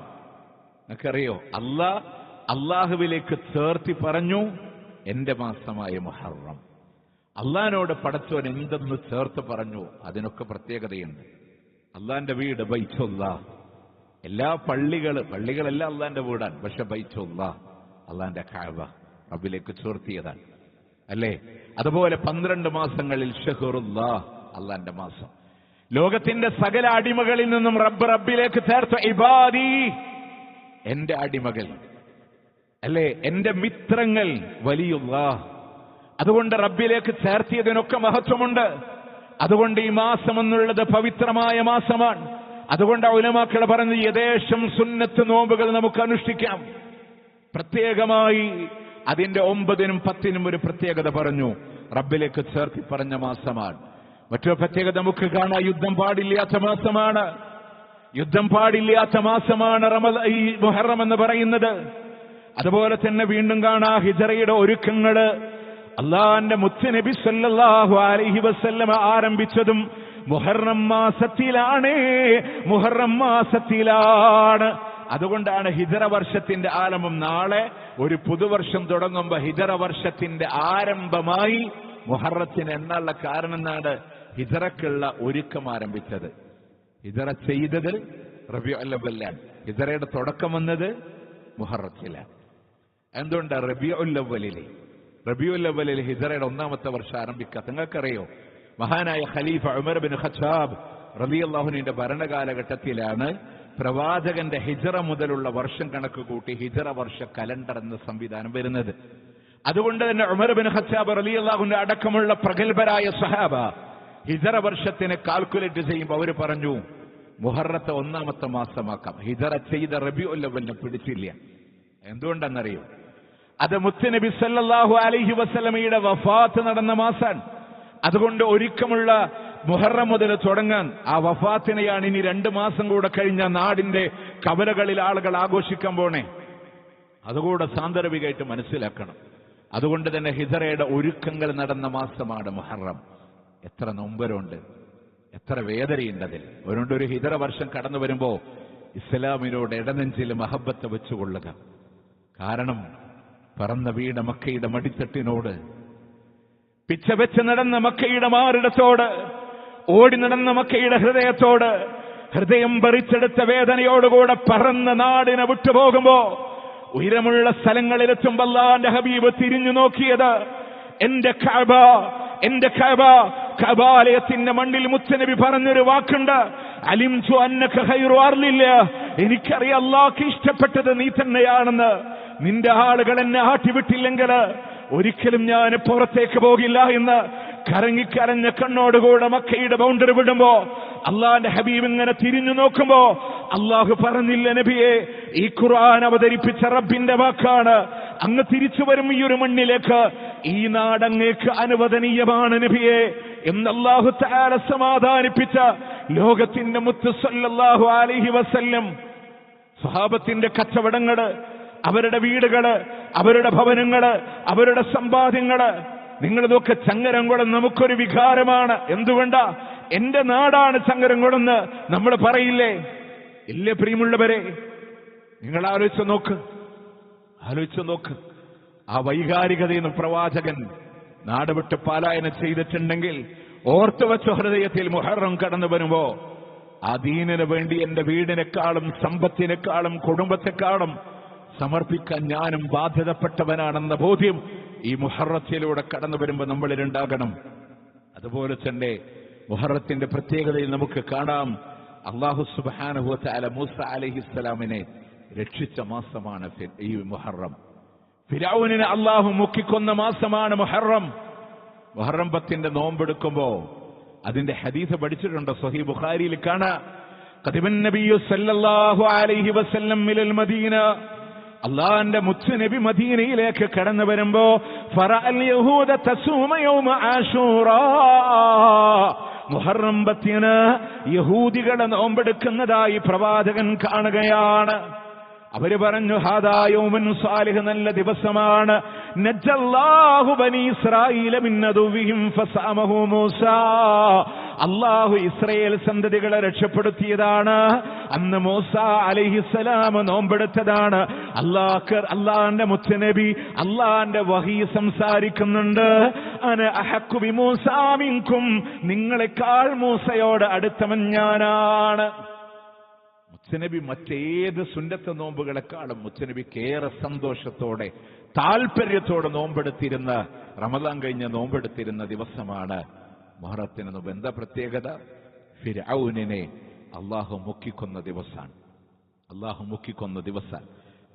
Speaker 1: നിനക്കറിയോ, അള്ളാഹുവിലേക്ക് ചേർത്തി പറഞ്ഞു എന്റെ മാസമായ മുഹറം. അള്ളാഹിനോട് പടച്ചോൻ എന്തെന്ന് ചേർത്ത് പറഞ്ഞു, അതിനൊക്കെ പ്രത്യേകതയുണ്ട്. അള്ളാന്റെ വീട് ബൈത്തുല്ലാഹ്. എല്ലാ പള്ളികളെല്ലാം അള്ളാന്റെ വീടാണ്. പക്ഷെ ബൈത്തുല്ലാഹ്, അള്ളാന്റെ കഅബ റബ്ബിലേക്ക് ചേർത്തിയതാണ്, അല്ലേ? അതുപോലെ 12 മാസങ്ങളിൽ ഷഹ്റുല്ലാഹ്, അള്ളാന്റെ മാസം. ലോകത്തിന്റെ സകല അടിമകളിൽ നിന്നും റബ്ബിലേക്ക് ചേർത്ത ഇബാദി, എന്റെ അടിമകൾ, അല്ലേ? എന്റെ മിത്രങ്ങൾ, വലിയുല്ലാഹ്. അതുകൊണ്ട് റബ്ബിലേക്ക് ചേർത്തിയതിനൊക്കെ മഹത്വമുണ്ട്. അതുകൊണ്ട് ഈ മാസം എന്നുള്ളത് പവിത്രമായ മാസമാണ്. അതുകൊണ്ട് ഉലമാക്കൾ പറഞ്ഞ് യഥേഷ്ടം സുന്നത്ത് നോമ്പുകൾ നമുക്ക് അനുഷ്ഠിക്കാം. പ്രത്യേകമായി അതിന്റെ 9-നും 10-നും ഒരു പ്രത്യേകത പറഞ്ഞു. റബ്ബിലേക്ക് ചേർത്തി പറഞ്ഞ മാസമാണ്. മറ്റൊരു പ്രത്യേകത നമുക്ക് കാണാം, യുദ്ധം പാടില്ലാത്ത മാസമാണ്. യുദ്ധം പാടില്ലാത്ത മാസമാണ് ഈ മുഹറം എന്ന് പറയുന്നത്. അതുപോലെ തന്നെ വീണ്ടും കാണാം ഹിജ്റയുടെ ഒരുക്കങ്ങള് അല്ലാഹുവിന്റെ മുത്തുനബി സല്ലല്ലാഹു അലൈഹി വസല്ലം ആരംഭിച്ചതും മുഹറം മാസത്തിലാണ്. മുഹറം മാസത്തിലാണ്. അതുകൊണ്ടാണ് ഹിജ്റ വർഷത്തിന്റെ ആരംഭം. നാളെ ഒരു പുതുവർഷം തുടങ്ങുമ്പോൾ ഹിജ്റ വർഷത്തിന്റെ ആരംഭമായി മുഹറത്തിന് എന്നുള്ള കാരണം എന്താണ്? ഹിജ്റക്കുള്ള ഒരുക്കം ആരംഭിച്ചത്. ഹിജ്റ ചെയ്തത് റബീഉൽ അവ്വലിലാണ്. ഹിജ്റയുടെ തുടക്കം വന്നത് മുഹറത്തിലാണ്. എന്തുകൊണ്ട്? റബീഉൽ അവ്വലിലെ റബിയുൽ അവ്വലിൽ ഹിജറയുടെ 1-ാമത്തെ വർഷം ആരംഭിക്കുക. നിങ്ങൾക്കറിയോ, മഹാനായ ഖലീഫ ഉമർ ബിൻ ഖത്താബ് റളിയല്ലാഹു അൻഹുവിന്റെ ഭരണകാലഘട്ടത്തിലാണ് പ്രവാചകന്റെ ഹിജറ മുതലുള്ള വർഷം കണക്ക് കൂട്ടി ഹിജറ വർഷ കലണ്ടർ എന്ന സംവിധാനം വരുന്നത്. അതുകൊണ്ട് തന്നെ ഉമർ ബിൻ ഖത്താബ് റളിയല്ലാഹു അൻഹു അടക്കമുള്ള പ്രഗത്ഭരായ സഹാബ ഹിജറ വർഷത്തിന് കാൽക്കുലേറ്റ് ചെയ്യുമ്പോൾ അവർ പറഞ്ഞു മുഹറത്തെ 1-ാമത്തെ മാസമാക്കാം. ഹിജറ ചെയ്ത റബീഉൽ അവ്വലിനെ പിടിച്ചില്ല. എന്തുകൊണ്ടെന്നറിയോ? അത് മുത്തുനബി സല്ലല്ലാഹു അലൈഹി വസല്ലമയുടെ വഫാത്ത് നടന്ന മാസാണ്. അതുകൊണ്ട് ഒരുക്കമുള്ള മുഹറം മുതൽ തുടങ്ങാൻ ആ വഫാത്തിനെയാണ് ഇനി 2 മാസം കൂടെ കഴിഞ്ഞ നാടിന്റെ കവലകളിൽ ആളുകൾ ആഘോഷിക്കാൻ പോണേ. അതുകൂടെ സാന്ദർഭികമായിട്ട് മനസ്സിലാക്കണം. അതുകൊണ്ട് തന്നെ ഹിജറയുടെ ഒരുക്കങ്ങൾ നടന്ന മാസമാണ് മുഹറം. എത്ര നൊമ്പരമുണ്ട്, എത്ര വേദനയുണ്ടതിൽ. അതുകൊണ്ട് ഒരു ഹിജറ വർഷം കടന്നു വരുമ്പോ ഇസ്ലാമിനോട് ഇടനെഞ്ചിൽ മഹബത്ത് വെച്ചുകൊള്ളുക. കാരണം പറന്ന വീണ മക്കയുടെ മടിത്തട്ടിനോട്, പിച്ച വെച്ച് നടന്ന മക്കയുടെ മാറിടത്തോട്, ഓടി നടന്ന മക്കയുടെ ഹൃദയത്തോട്, ഹൃദയം പറിച്ചെടുത്ത വേദനയോടുകൂടെ പറന്ന നാടിനെ വിട്ടുപോകുമ്പോ ഉയരമുള്ള സ്ഥലങ്ങളിലെത്തുമ്പോ അല്ലാഹുവിന്റെ ഹബീബ് തിരിഞ്ഞു നോക്കിയത് എന്റെ കഅബ, എന്റെ കഅബ. കഅബാലയത്തിന്റെ മണ്ണിൽ മുത്തുനബി പറഞ്ഞൊരു വാക്കുണ്ട്, അലിംതു അന്നക ഖൈറു അർളില്ല. എനിക്കറിയാം അല്ലാഹുക്ക് ഇഷ്ടപ്പെട്ടത് നീ തന്നെയാണെന്ന്. നിന്റെ ആളുകൾ എന്നെ ആട്ടിവിട്ടില്ലെങ്കിൽ ഒരിക്കലും ഞാൻ പുറത്തേക്ക് പോകില്ല എന്ന് കരങ്ങിക്കരഞ്ഞ കണ്ണോടുകൂടെ മക്കയുടെ ബൗണ്ടറി വിടുമ്പോ അള്ളാന്റെ ഹബീബ് ഇങ്ങനെ തിരിഞ്ഞു നോക്കുമ്പോ അള്ളാഹു പറഞ്ഞില്ല നബിയെ, ഈ ഖുർആൻ അവതരിപ്പിച്ച റബ്ബിന്റെ വാക്കാണ്. അങ്ങ് തിരിച്ചു വരും ഈ ഒരു മണ്ണിലേക്ക്, ഈ നാടങ്ങേക്ക് അനുവദനീയമാണ് നബിയെ എന്ന് അല്ലാഹു തആല സമാധാനിപ്പിച്ച ലോകത്തിന്റെ മുത്ത് സല്ലല്ലാഹു അലൈഹി വസല്ലം സ്വഹാബത്തിന്റെ കച്ചവടങ്ങള്, അവരുടെ വീടുകള്, അവരുടെ ഭവനങ്ങള്, അവരുടെ സമ്പാദ്യങ്ങള്, നിങ്ങളിതൊക്കെ ചങ്ങരംകുളം നമുക്കൊരു വികാരമാണ്. എന്തുകൊണ്ടാ? എന്റെ നാടാണ് ചങ്ങരംകുളന്ന് നമ്മൾ പറയില്ലേ? ഇല്ലേ പ്രിയമുള്ളവരെ? നിങ്ങൾ ആലോചിച്ചു നോക്ക്. ആ വൈകാരികതയെന്ന് പ്രവാചകൻ നാട് വിട്ട് പലായനം ചെയ്തിട്ടുണ്ടെങ്കിൽ ഓർത്തുവച്ച ഹൃദയത്തിൽ മുഹറം കടന്നു വരുമ്പോ ആ ദീനിന് വേണ്ടി എന്റെ വീടിനെക്കാളും സമ്പത്തിനേക്കാളും കുടുംബത്തെക്കാളും സമർപ്പിക്കാൻ ഞാനും ബാധ്യതപ്പെട്ടവനാണെന്ന ബോധ്യം ഈ മുഹറത്തിലൂടെ കടന്നു വരുമ്പോൾ നമ്മളിലുണ്ടാകണം. അതുപോലെ തന്നെ മുഹറത്തിന്റെ പ്രത്യേകതയിൽ നമുക്ക് കാണാം, അല്ലാഹു സുബ്ഹാനഹു വ തആല മൂസ അലൈഹിസ്സലാമിനെ രക്ഷിച്ച മാസമാണ് ഈ മുഹറം. ഫിർഔനിനെ അല്ലാഹു മുക്കിക്കൊന്ന മാസമാണ് മുഹറം. മുഹറം 10 നോമ്പെടുക്കുമ്പോ അതിന്റെ ഹദീസ് പഠിച്ചിട്ടുണ്ട്, സ്വഹീഹ് ബുഖാരിയിൽ കാണാം. ഖദിമൻ നബിയ്യു സല്ലല്ലാഹു അലൈഹി വസല്ലം മിനൽ മദീന, അള്ളാന്റെ മുത്തുനബി മദീനയിലേക്ക് കടന്നു വരുമ്പോ ഫറഅൽ യഹൂദ തസൂമ യൗമ ആശൂറാ, മുഹറം 10 യഹൂദികളെ നോമ്പെടുക്കുന്നതായി പ്രവാചകൻ കാണുകയാണ്. അവര് പറഞ്ഞു ഹാദാ യൗമുൻ സാലിഹ്, നല്ല ദിവസമാണ്. നജ്ജല്ലാഹു ബനി ഇസ്രായീല മിൻ അദുവ്വിഹിം ഫസാമഹു മൂസ, അല്ലാഹു ഇസ്രായേൽ സന്തതികളെ രക്ഷപ്പെടുത്തിയതാണ്. അന്ന് മൂസ അലൈഹിസ്സലാം നോമ്പെടുത്തതാണ്. അല്ലാഹുവിന്റെ മുത്തുനബി അല്ലാഹുവിന്റെ വഹി സംസാരിക്കുന്നുണ്ട്, അന അഹഖു ബി മൂസ മിൻകും, നിങ്ങളെക്കാൾ മൂസയോട് അടുത്തവൻ ഞാനാണ്. മുത്തുനബി മറ്റേത് സുന്നത്ത് നോമ്പുകളെക്കാളും മുത്തുനബിക്കേറെ സന്തോഷത്തോടെ താല്പര്യത്തോടെ നോമ്പെടുത്തിരുന്ന, റമദാൻ കഴിഞ്ഞ് നോമ്പെടുത്തിരുന്ന ദിവസമാണ് മുഹറത്തിന് നോമ്പ്. എന്താ പ്രത്യേകത? ഫിർഔനിനെ അള്ളാഹു മുക്കിക്കൊന്ന ദിവസമാണ്.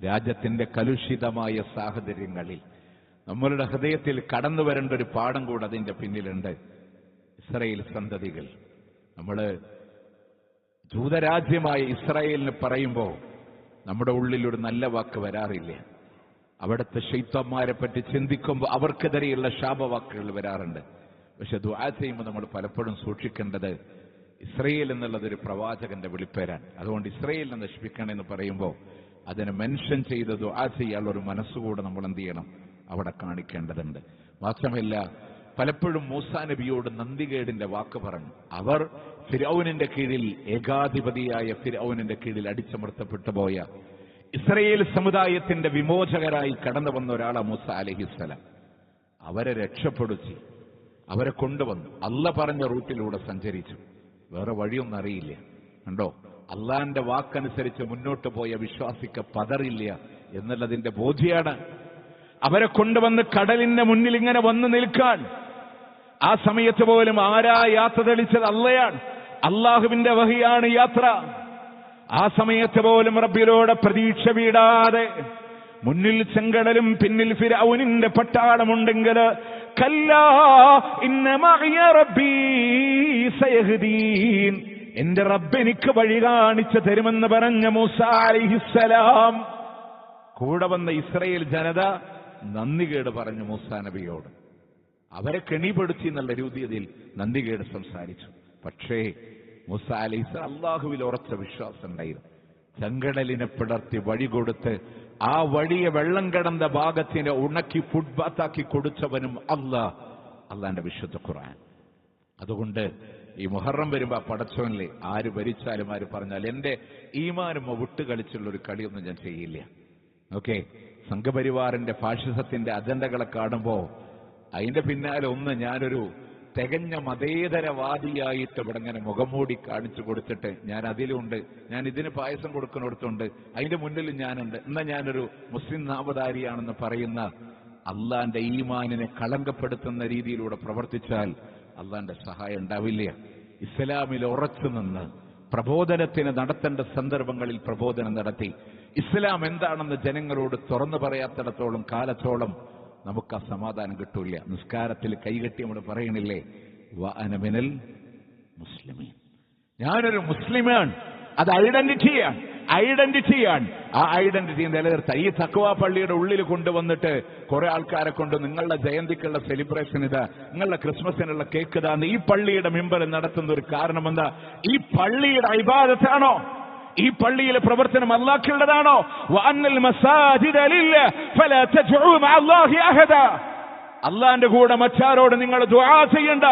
Speaker 1: രാജ്യത്തിന്റെ കലുഷിതമായ സാഹചര്യങ്ങളിൽ നമ്മളുടെ ഹൃദയത്തിൽ കടന്നു വരേണ്ട ഒരു പാഠം കൂടെ അതിന്റെ പിന്നിലുണ്ട്. ഇസ്രായേൽ സന്തതികൾ, നമ്മള് ജൂതരാജ്യമായ ഇസ്രായേലിന് പറയുമ്പോൾ നമ്മുടെ ഉള്ളിൽ ഒരു നല്ല വാക്ക് വരാറില്ല. അവിടുത്തെ ശൈത്താന്മാരെ പറ്റി ചിന്തിക്കുമ്പോൾ അവർക്കെതിരെയുള്ള ശാപവാക്കുകൾ വരാറുണ്ട്. പക്ഷെ ദുആ ചെയ്യുമ്പോൾ നമ്മൾ പലപ്പോഴും സൂക്ഷിക്കേണ്ടത്, ഇസ്രായേൽ എന്നുള്ളതൊരു പ്രവാചകന്റെ വിളിപ്പേരാണ്. അതുകൊണ്ട് ഇസ്രായേലിനെ നശിപ്പിക്കണമെന്ന് പറയുമ്പോൾ അതിനെ മെൻഷൻ ചെയ്ത് ദുആ ചെയ്യാനുള്ള ഒരു മനസ്സുകൂടെ നമ്മൾ എന്ത് ചെയ്യണം? അവിടെ കാണിക്കേണ്ടതുണ്ട്. മാത്രമല്ല, പലപ്പോഴും മൂസാ നബിയോട് നന്ദികേടിന്റെ വാക്ക് പറഞ്ഞു. അവർ ഫിർഔനിന്റെ കീഴിൽ, ഏകാധിപതിയായ ഫിർഔനിന്റെ കീഴിൽ അടിച്ചമർത്തപ്പെട്ടു പോയ ഇസ്രായേൽ സമുദായത്തിന്റെ വിമോചകരായി കടന്നു വന്ന ഒരാളാണ് മൂസ അലൈഹിസ്സലാം. അവരെ രക്ഷപ്പെടുത്തി, അവരെ കൊണ്ടുവന്നു. അല്ലാഹ് പറഞ്ഞ റൂട്ടിലൂടെ സഞ്ചരിച്ചു. വേറെ വഴിയൊന്നും അറിയില്ല. കണ്ടോ, അള്ളാന്റെ വാക്കനുസരിച്ച് മുന്നോട്ട് പോയ വിശ്വാസിക്ക് പതറില്ല എന്നുള്ളതിന്റെ ബോധ്യാണ്. അവരെ കൊണ്ടുവന്ന് കടലിന്റെ മുന്നിൽ ഇങ്ങനെ വന്ന് നിൽക്കാൻ. ആ സമയത്ത് പോലും ആരാ യാത്ര തെളിച്ചത്? അള്ളയാണ്. അള്ളാഹുവിന്റെ വഹിയാണ് യാത്ര. ആ സമയത്ത് പോലും റബ്ബിലോട് പ്രതീക്ഷ വീടാതെ മുന്നിൽ ചെങ്കടലും പിന്നിൽ ഫിർഔനിന്റെ പട്ടാളമുണ്ടെങ്കിൽ കല്ലാ ഇന്ന മഅയ റബ്ബീ സയഹ്ദീൻ, എന്റെ റബ്ബ് എനിക്ക് വഴി കാണിച്ചു തരുമെന്ന് പറഞ്ഞ മൂസാ അലൈഹിസ്സലാം കൂടെ വന്ന ഇസ്രായേൽ ജനത നന്ദികേട് പറഞ്ഞു മൂസാ നബിയോട്. അവരെ കെണിപ്പെടുത്തി എന്നുള്ള രീതിയിൽ നന്ദികേട് സംസാരിച്ചു. പക്ഷേ മൂസാ അലൈഹിസ്സലാം അല്ലാഹുവിൽ ഉറച്ച വിശ്വാസം ഉണ്ടായിരുന്നു. ചെങ്കടലിനെ പിളർത്തി വഴി കൊടുത്ത് ആ വഴിയെ വെള്ളം കിടന്ന ഭാഗത്തിനെ ഉണക്കി ഫുട്ബാത്താക്കി കൊടുത്തവനും അള്ളാന്റെ വിശുദ്ധ ഖുർആൻ. അതുകൊണ്ട് ഈ മുഹറം വരുമ്പോ പടച്ചോനിലെ ആര് ഭരിച്ചാലും ആര് പറഞ്ഞാൽ എന്റെ ഈമാനും വിട്ടുകളിച്ചുള്ള ഒരു കളിയൊന്നും ഞാൻ ചെയ്യില്ല. ഓക്കെ, സംഘപരിവാറിന്റെ ഫാഷിസത്തിന്റെ അജണ്ടകളെ കാണുമ്പോ അതിന്റെ പിന്നാലെ ഒന്ന് ഞാനൊരു തികഞ്ഞ മതേതരവാദിയായിട്ട് ഇവിടെ ഇങ്ങനെ മുഖംമൂടി കാണിച്ചു കൊടുത്തിട്ട് ഞാൻ അതിലുണ്ട്, ഞാൻ ഇതിന് പായസം കൊടുക്കുന്നിടത്തുണ്ട്, അതിന്റെ മുന്നിലും ഞാനുണ്ട്, എന്നാ ഞാനൊരു മുസ്ലിം നാമധാരിയാണെന്ന് പറയുന്ന അള്ളാന്റെ ഈമാനിനെ കളങ്കപ്പെടുത്തുന്ന രീതിയിലൂടെ പ്രവർത്തിച്ചാൽ അള്ളാന്റെ സഹായം ഉണ്ടാവില്ല. ഇസ്ലാമിൽ ഉറച്ചു നിന്ന് പ്രബോധനത്തിന് നടത്തേണ്ട സന്ദർഭങ്ങളിൽ പ്രബോധനം നടത്തി ഇസ്ലാം എന്താണെന്ന് ജനങ്ങളോട് തുറന്നു പറയാത്തിടത്തോളം കാലത്തോളം നമുക്ക് ആ സമാധാനം കിട്ടൂല. നിസ്കാരത്തിൽ കൈകെട്ടി നമ്മൾ പറയണില്ലേ, വഅന മിനൽ മുസ്ലിമീൻ, ഞാനൊരു മുസ്ലിമാണ്. അത് ഐഡന്റിറ്റിയാണ്. ആ ഐഡന്റിറ്റി നിലനിർത്താൻ ഈ തഖ്വ പള്ളിയുടെ ഉള്ളിൽ കൊണ്ടുവന്നിട്ട് കുറെ ആൾക്കാരെ കൊണ്ട് നിങ്ങളുടെ ജയന്തിക്കുള്ള സെലിബ്രേഷൻ ഇതാ, നിങ്ങളുടെ ക്രിസ്മസിനുള്ള കേക്ക് ഇതാന്ന് ഈ പള്ളിയുടെ മെമ്പർ നടത്തുന്ന ഒരു കാരണം എന്താ? ഈ പള്ളിയുടെ ഇബാദത്താണോ? ഈ പള്ളിയിലെ പ്രവർത്തനം അല്ലാഹുവിൻ്റെതാണോ? വഅന്നൽ മസാജിദ ലില്ലാഹ് ഫലാ തദ്ഉ മഅല്ലാഹി അഹദാ, അള്ളാന്റെ കൂടെ മറ്റാരോട് നിങ്ങൾ ദുആ ചെയ്യണ്ട.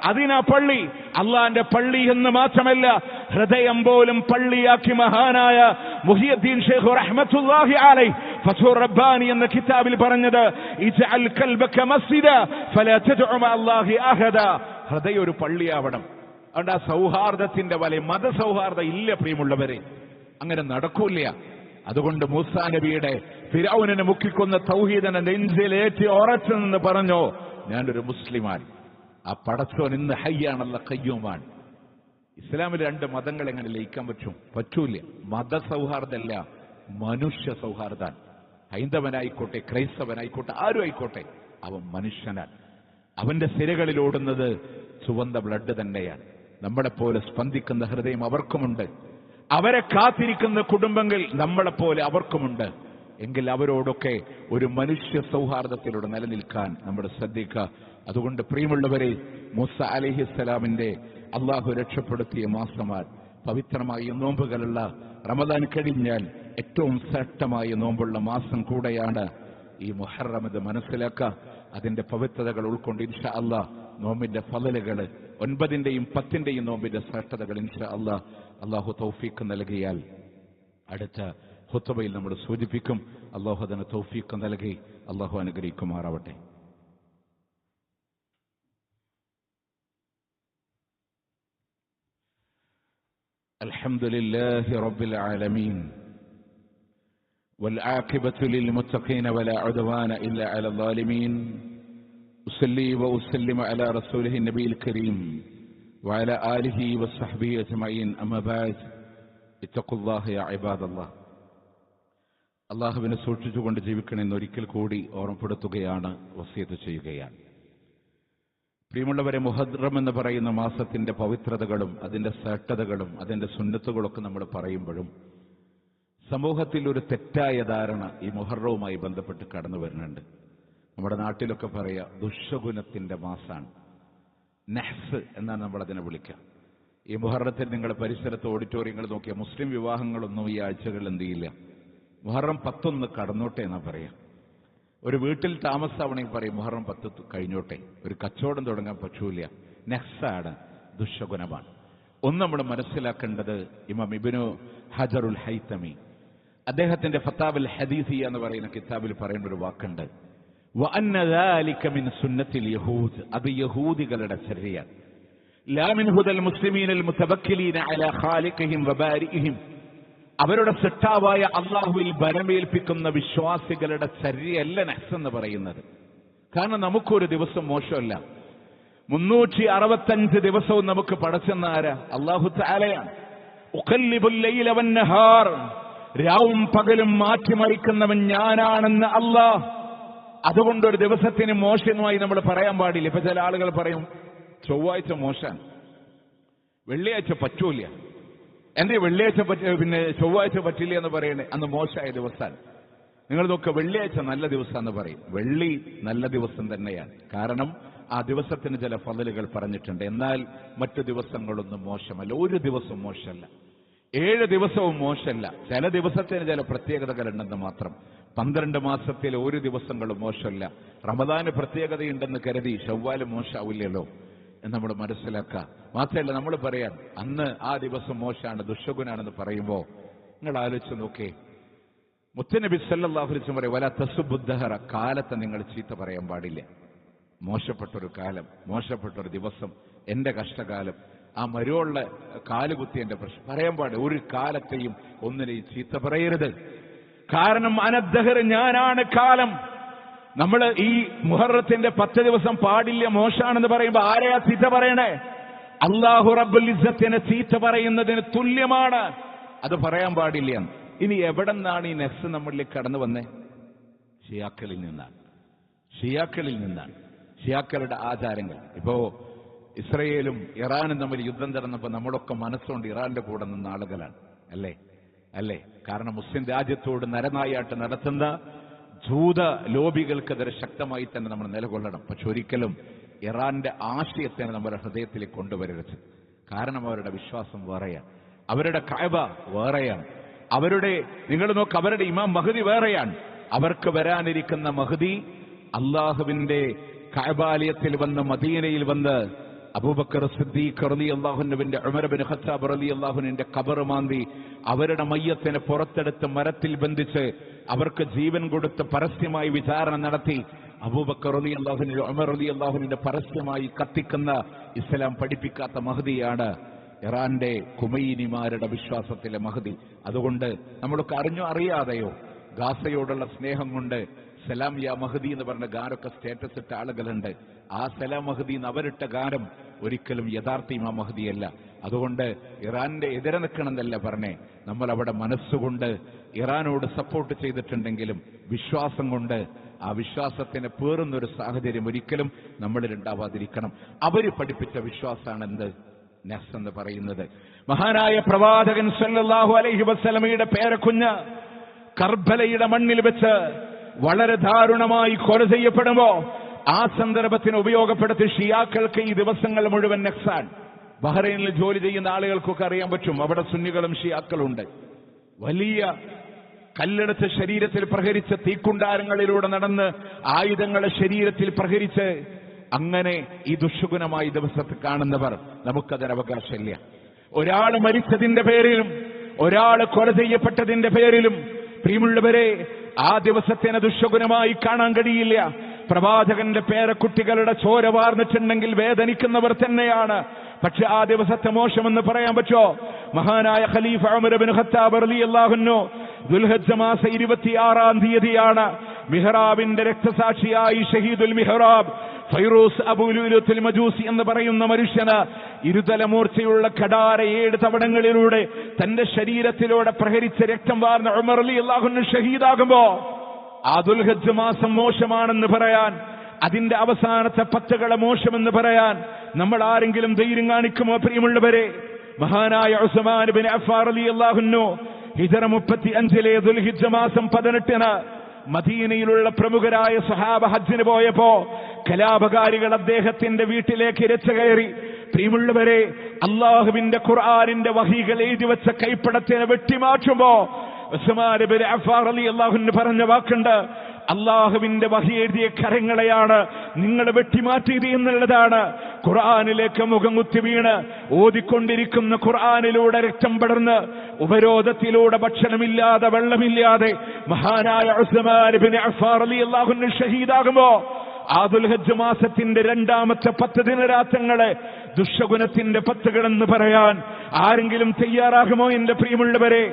Speaker 1: അതിനാ പള്ളി. അള്ളാന്റെ പള്ളി എന്ന് മാത്രമല്ല, ഹൃദയം പോലും പള്ളിയാക്കി മഹാനായ മുഹിയുദ്ദീൻ ശൈഖ് റഹ്മത്തുള്ളാഹി അലൈഹി ഫത്ഹുർ റബ്ബാനി എന്ന കിതാബിൽ പറഞ്ഞത് ഇജ്അൽ ഖൽബക മസ്ജിദ ഫലാ തദ്ഉ മഅല്ലാഹി അഹദാ, ഹൃദയം ഒരു പള്ളിയാവണം. അതുകൊണ്ട് ആ സൗഹാർദ്ദത്തിന്റെ വലയം, മതസൗഹാർദ്ദം ഇല്ല പ്രിയമുള്ളവരെ, അങ്ങനെ നടക്കൂല. അതുകൊണ്ട് മൂസാ നബിയുടെ ഫിർഔനിനെ മുക്കിക്കൊന്ന തൗഹീദിനെ നെഞ്ചിലേറ്റി ഉറച്ചു നിന്ന് പറഞ്ഞോ, ഞാനൊരു മുസ്ലിമാണ്. ആ പടച്ചോൻ ഇന്ന് ഹയ്യാണല്ല ഖയ്യൂമാണ്. ഇസ്ലാമിൽ രണ്ട് മതങ്ങൾ എങ്ങനെ ലയിക്കാൻ പറ്റൂല. മതസൗഹാർദ്ദമല്ല, മനുഷ്യ സൗഹാർദ്ദമാണ്. ഹൈന്ദവനായിക്കോട്ടെ, ക്രൈസ്തവനായിക്കോട്ടെ, ആരും ആയിക്കോട്ടെ, അവൻ മനുഷ്യനാണ്. അവന്റെ സിരകളിൽ ഓടുന്നത് ചുവന്ന ബ്ലഡ് തന്നെയാണ്. നമ്മളെപ്പോലെ സ്പന്ദിക്കുന്ന ഹൃദയം അവർക്കുമുണ്ട്. അവരെ കാത്തിരിക്കുന്ന കുടുംബങ്ങൾ നമ്മളെപ്പോലെ അവർക്കുമുണ്ട്. എങ്കിൽ അവരോടൊക്കെ ഒരു മനുഷ്യ സൗഹാർദ്ദത്തിലൂടെ നിലനിൽക്കാൻ നമ്മൾ ശ്രദ്ധിക്കുക. അതുകൊണ്ട് പ്രിയമുള്ളവരെ, മൂസാ അലൈഹിസ്സലാമിന്റെ അള്ളാഹു രക്ഷപ്പെടുത്തിയ മാസമാണ് പവിത്രമായ നോമ്പുകളുള്ള റമദാൻ കഴിഞ്ഞാൽ ഏറ്റവും ശ്രേഷ്ഠമായ നോമ്പുള്ള മാസം കൂടെയാണ് ഈ മുഹറം. ഇത് മനസ്സിലാക്കുക. അതിന്റെ പവിത്രതകൾ ഉൾക്കൊണ്ട് ഇൻഷാ അല്ലാഹ് നോമ്പിന്റെ ഫളലുകൾ 9-ന്റെയും 10-ന്റെയും നോമ്പിന്റെ ശ്രേഷ്ഠതകൾ ഇൻഷാ അല്ലാഹ് അള്ളാഹു തൗഫീഖ് നൽകിയാൽ അടുത്ത ഖുത്ബയിൽ നമ്മൾ സൂചിപ്പിക്കും. അള്ളാഹു അതിന് തൗഫീഖ് നൽകി അള്ളാഹു അനുഗ്രഹിക്കുമാറാവട്ടെ. അൽഹംദുലില്ലാഹി റബ്ബിൽ ആലമീൻ والعاقبة للمتقين ولا عدوان إلا على الظالمين. أصلي وأسلم على رسوله النبي الكريم وعلى آله وصحبه أجمعين. أما بعد اتقوا الله يا عباد الله. അള്ളാഹുവിനെ സൂക്ഷിച്ചുകൊണ്ട് ജീവിക്കണമെന്ന് ഒരിക്കൽ കൂടി ഓർമ്മപ്പെടുത്തുകയാണ്, വസിയത്ത് ചെയ്യുകയാണ്. പ്രിയമുള്ളവരെ, മുഹറം എന്ന് പറയുന്ന മാസത്തിന്റെ പവിത്രതകളും അതിന്റെ ശ്രേഷ്ഠതകളും അതിന്റെ സുന്നത്തുകളൊക്കെ നമ്മൾ പറയുമ്പോഴും സമൂഹത്തിൽ ഒരു തെറ്റായ ധാരണ ഈ മുഹറവുമായി ബന്ധപ്പെട്ട് കടന്നു വരുന്നുണ്ട്. നമ്മുടെ നാട്ടിലൊക്കെ പറയാ ദുശ്ശകുനത്തിന്റെ മാസാണ്, നഹ്സ് എന്നാണ് നമ്മളതിനെ വിളിക്കുക. ഈ മുഹറത്തിൽ നിങ്ങളുടെ പരിസരത്ത് ഓഡിറ്റോറിയങ്ങൾ നോക്കിയാൽ മുസ്ലിം വിവാഹങ്ങളൊന്നും ഈ ആഴ്ചകൾ എന്ത് ചെയ്യില്ല. മുഹറം 10 കടന്നോട്ടെ എന്നാ പറയാ. ഒരു വീട്ടിൽ താമസാവണമെങ്കിൽ പറയും മുഹറം 10 കഴിഞ്ഞോട്ടെ. ഒരു കച്ചവടം തുടങ്ങാൻ പറ്റൂല. നഹ്സാണ്, ദുശ്ശകുനമാണ്. ഒന്ന് നമ്മൾ മനസ്സിലാക്കേണ്ടത്, ഇമാം ഇബ്നു ഹജറുൽ ഹൈതമി അദ്ദേഹത്തിന്റെ ഫതാവൽ ഹദീസിയ എന്ന് പറയുന്ന കിതാബിൽ പറയുന്ന ഒരു വാക്കുണ്ട്, വഅന്ന ദാലിക മിൻ സുന്നത്തിൽ യഹൂദ്, അത് യഹൂദികളുടെ ചര്യയാണ്. ലാ മിൻ ഹുദൽ മുസ്ലിമീനൽ മുതവക്കിലീന അലാ ഖാലിഖിഹിം വബാരിഇഹിം, അവരുടെ സൃഷ്ടാവായ അള്ളാഹുവിൽ ബലമേൽപ്പിക്കുന്ന വിശ്വാസികളുടെ ചര്യയല്ല നഹ്സ് എന്ന് പറയുന്നത്. കാരണം നമുക്കൊരു ദിവസം മോശമല്ല. 365 ദിവസവും നമുക്ക് പടച്ചെന്ന ആരാ? അല്ലാഹു തആലയാണ്. ഉഖല്ലിബുൽ ലൈല വന്നഹാർ, രാവും പകലും മാറ്റിമറിക്കുന്നവൻ ഞാനാണെന്ന് അല്ലാഹ്. അതുകൊണ്ടൊരു ദിവസത്തിന് മോശമായി നമ്മൾ പറയാൻ പാടില്ല. ഇപ്പൊ ചില ആളുകൾ പറയും ചൊവ്വാഴ്ച മോശമാണ്, വെള്ളിയാഴ്ച പറ്റൂല. എന്റെ വെള്ളിയാഴ്ച പിന്നെ ചൊവ്വാഴ്ച പറ്റില്ല എന്ന് പറയണേ, അന്ന് മോശമായ ദിവസമാണ്. നിങ്ങൾ നോക്കുക, വെള്ളിയാഴ്ച നല്ല ദിവസമെന്ന് പറയും. വെള്ളി നല്ല ദിവസം തന്നെയാണ്. കാരണം ആ ദിവസത്തിന് ചില ഫളലുകൾ പറഞ്ഞിട്ടുണ്ട്. എന്നാൽ മറ്റു ദിവസങ്ങളൊന്നും മോശമല്ല. ഒരു ദിവസം മോശമല്ല, 7 ദിവസവും മോശമല്ല. ചില ദിവസത്തിന് ചില പ്രത്യേകതകളുണ്ടെന്ന് മാത്രം. 12 മാസത്തിൽ ഒരു ദിവസങ്ങളും മോശമല്ല. റമദാന് പ്രത്യേകതയുണ്ടെന്ന് കരുതി ശവ്വാല് മോശമാവില്ലല്ലോ എന്ന് നമ്മൾ മനസ്സിലാക്കുക. മാത്രമല്ല, നമ്മൾ പറയാൻ അന്ന് ആ ദിവസം മോശമാണ്, ദുശകുനാണെന്ന് പറയുമ്പോൾ നിങ്ങൾ ആലോചിച്ച് നോക്കേ, മുത്തനബി സല്ലല്ലാഹു അലൈഹി വസല്ലം പറയും, വല തസുബ്ബുദ്ദഹറ, കാലത്തെ നിങ്ങൾ ചീത്ത പറയാൻ പാടില്ല. മോശപ്പെട്ടൊരു കാലം, മോശപ്പെട്ടൊരു ദിവസം, എന്റെ കഷ്ടകാലം, ആ മരുവുള്ള കാലുകുത്തി എന്റെ പ്രശ്നം പറയാൻ പാടില്ല. ഒരു കാലത്തെയും ഒന്നിനെയും ചീത്ത പറയരുത്. കാരണം അനദ്ദഹർ, ഞാനാണ് കാലം. നമ്മൾ ഈ മുഹറത്തിന്റെ 10 ദിവസം പാടില്ല, മോശാണെന്ന് പറയുമ്പോൾ ആരെയാ ചീത്ത പറയണേ? അല്ലാഹു റബ്ബുൽ ഇസ്സത്തിനെ ചീത്ത പറയുന്നതിന് തുല്യമാണ്. അത് പറയാൻ പാടില്ല. ഇനി എവിടെ നിന്നാണ് ഈ നഫ്സ് നമ്മളിലേക്ക് കടന്നു വന്നേ? ഷിയാക്കളിൽ നിന്നാണ്. ഷിയാക്കളിൽ നിന്നാണ്. ഷിയാക്കളുടെ ആചാരങ്ങൾ. ഇപ്പോ ഇസ്രയേലും ഇറാനും തമ്മിൽ യുദ്ധം നടന്നപ്പോൾ നമ്മളൊക്കെ മനസ്സുകൊണ്ട് ഇറാന്റെ കൂടെ നിന്ന ആളുകളാണ്. അല്ലേ? കാരണം മുസ്ലിം രാജ്യത്തോട് നരനായാട്ട് നടത്തുന്ന ജൂത ലോബികൾക്കെതിരെ ശക്തമായി തന്നെ നമ്മൾ നിലകൊള്ളണം. പക്ഷെ ഒരിക്കലും ഇറാന്റെ ആശയത്തെ നമ്മുടെ ഹൃദയത്തിലേക്ക് കൊണ്ടുവരരുത്. കാരണം അവരുടെ വിശ്വാസം വേറെയാണ്, അവരുടെ കഅബ വേറെയാണ്, നിങ്ങൾ നോക്ക്, അവരുടെ ഇമാം മഹ്ദി വേറെയാണ്. അവർക്ക് വരാനിരിക്കുന്ന മഹ്ദി അള്ളാഹുവിന്റെ കഅബാലയത്തിൽ വന്ന് മദീനയിൽ വന്ന് അബൂബക്കർ സിദ്ദീഖ് റളിയല്ലാഹു അൻഹുവിന്റെ ഉമർ ഇബ്നു ഖത്താബ് റളിയല്ലാഹു അൻഹുവിന്റെ ഖബർ മാന്തി അവരുടെ മയ്യത്തിനെ പുറത്തെടുത്ത് മരത്തിൽ ബന്ധിച്ച് അവർക്ക് ജീവൻ കൊടുത്ത് പരസ്യമായി വിചാരണ നടത്തി അബൂബക്കർ റളിയല്ലാഹു അൻഹു ഉമർ റളിയല്ലാഹു അൻഹുവിന്റെ പരസ്യമായി കത്തിക്കുന്ന ഇസ്ലാം പഠിപ്പിക്കാത്ത മഹ്ദിയാണ് ഇറാന്റെ ഖുമൈനിമാരുടെ വിശ്വാസത്തിലെ മഹ്ദി. അതുകൊണ്ട് നമ്മളൊക്കെ അറിഞ്ഞോ അറിയാതെയോ ഗാസയോടുള്ള സ്നേഹം കൊണ്ട് സലാം യാ മഹ്ദി എന്ന് പറഞ്ഞ ഗാനൊക്കെ സ്റ്റേറ്റസ് ഇട്ട ആളുകളുണ്ട്. ആ സലാം മഹ്ദി എന്ന് അവരിട്ട ഗാനം ഒരിക്കലും യഥാർത്ഥ ഇമാം മഹ്ദിയല്ല. അതുകൊണ്ട് ഇറാന്റെ എതിരെ നിൽക്കണമെന്നല്ല പറഞ്ഞേ, നമ്മൾ അവിടെ മനസ്സുകൊണ്ട് ഇറാനോട് സപ്പോർട്ട് ചെയ്തിട്ടുണ്ടെങ്കിലും വിശ്വാസം കൊണ്ട് ആ വിശ്വാസത്തിന് പേറുന്നൊരു സാഹചര്യം ഒരിക്കലും നമ്മളിൽ ഉണ്ടാവാതിരിക്കണം. അവര് പഠിപ്പിച്ച വിശ്വാസമാണ് എന്ത്? നഫ്സ് എന്ന് പറയുന്നത്. മഹാനായ പ്രവാചകൻ സല്ലല്ലാഹു അലൈഹി വസല്ലമയുടെ പേരക്കുഞ്ഞ് കർബലയുടെ മണ്ണിൽ വെച്ച് വളരെ ദാരുണമായി കൊല ചെയ്യപ്പെടുമ്പോ ആ സന്ദർഭത്തിന് ഉപയോഗപ്പെടുത്തി ഷിയാക്കൾക്ക് ഈ ദിവസങ്ങൾ മുഴുവൻ നഫ്സാൻ. ബഹ്റൈനിൽ ജോലി ചെയ്യുന്ന ആളുകൾക്കൊക്കെ അറിയാൻ പറ്റും, അവിടെ സുന്നികളും ഷിയാക്കളുണ്ട്. വലിയ കല്ലെടുത്ത് ശരീരത്തിൽ പ്രഹരിച്ച് തീക്കുണ്ടാരങ്ങളിലൂടെ നടന്ന് ആയുധങ്ങളെ ശരീരത്തിൽ പ്രഹരിച്ച് അങ്ങനെ ഈ ദുഷ്ഗുണമായി ദിവസത്തിൽ കാണുന്നവർ നമുക്കതിന് അവകാശമില്ല. ഒരാൾ മരിച്ചതിന്റെ പേരിലും ഒരാൾ കൊല ചെയ്യപ്പെട്ടതിന്റെ പേരിലും പ്രിയമുള്ളവരെ ആ ദിവസത്തിന് ദുഷ്ഗുണമായി കാണാൻ കഴിയില്ല. പ്രവാചകന്റെ പേരക്കുട്ടികളുടെ ചോര വാർന്നിട്ടുണ്ടെങ്കിൽ വേദനിക്കുന്നവർ തന്നെയാണ്. പക്ഷെ ആ ദിവസത്തെ മോശമെന്ന് പറയാൻ പറ്റോ? മഹാനായ ഖലീഫ ഉമർ ഇബ്നു ഖത്താബ് റളിയല്ലാഹു അൻഹു ദുൽഹജ്ജ മാസം 26-ാം തീയതിയാണ് മിഹ്റാബിന്റെ രക്തസാക്ഷിയായി ഷഹീദുൽ മിഹ്റാബ് ഫൈറൂസ് അബൂ ലുഅ്ലുഅത്തുൽ മജൂസി എന്ന് പറയുന്ന മനുഷ്യന് ഇരുതലമൂർച്ചയുള്ള കടാര 7 തവണങ്ങളിലൂടെ തന്റെ ശരീരത്തിലൂടെ പ്രഹരിച്ച് രക്തം വാർന്ന ഉമർ റളിയല്ലാഹു അൻഹു ഷഹീദാകുമ്പോ ആ ദുൽഹജ്ജ് മാസം മോശമാണെന്ന് പറയാൻ, അതിന്റെ അവസാനത്തെ 10 മോശമെന്ന് പറയാൻ നമ്മൾ ആരെങ്കിലും ധൈര്യം കാണിക്കുമോ? പ്രിയമുള്ളവരെ, മഹാനായ ഉസ്മാൻ ഇബ്നു അഫ്ഫാൻ റളിയല്ലാഹു അൻഹു ഹിജ്റ 35-ലെ ദുൽഹിജ്ജ മാസം 18-ന് മദീനയിലുള്ള പ്രമുഖരായ സ്വഹാബ ഹജ്ജിന് പോയപ്പോ കലാപകാരികൾ അദ്ദേഹത്തിന്റെ വീട്ടിലേക്ക് ഇരച്ചു കയറി. പ്രിയമുള്ളവരെ, അള്ളാഹുവിന്റെ ഖുർആനിന്റെ വഹികൾ എഴുതി വെച്ച കൈപ്പടത്തിനെ വെട്ടിമാറ്റുമ്പോ ഉസ്മാൻ ഇബ്നു അഫ്ഫാൻ റളിയല്ലാഹു അൻഹു പറഞ്ഞ വാക്കുണ്ട്, അള്ളാഹുവിന്റെ വഹി എഴുതിയ കരങ്ങളെയാണ് നിങ്ങൾ വെട്ടിമാറ്റിയത് എന്നുള്ളതാണ്. ഖുർആനിലേക്ക് മുഖം കുത്തി വീണ് ഓതിക്കൊണ്ടിരിക്കുന്ന ഖുർആനിലൂടെ രക്തം പടർന്ന് ഉപരോധത്തിലൂടെ ഭക്ഷണമില്ലാതെ വെള്ളമില്ലാതെ മഹാനായ ഉസ്മാൻ ഇബ്നു അഫ്ഫാൻ റളിയല്ലാഹു അൻഹു ഷഹീദാകുമ്പോ ആ ദുൽഹജ്ജ് മാസത്തിന്റെ 2ാമത്തെ 10 ദിനരാത്രങ്ങളെ ദുഷ്ഗുണത്തിന്റെ 10 എന്ന് പറയാൻ ആരെങ്കിലും തയ്യാറാകുമോ? എന്റെ പ്രിയമുള്ളവരെ,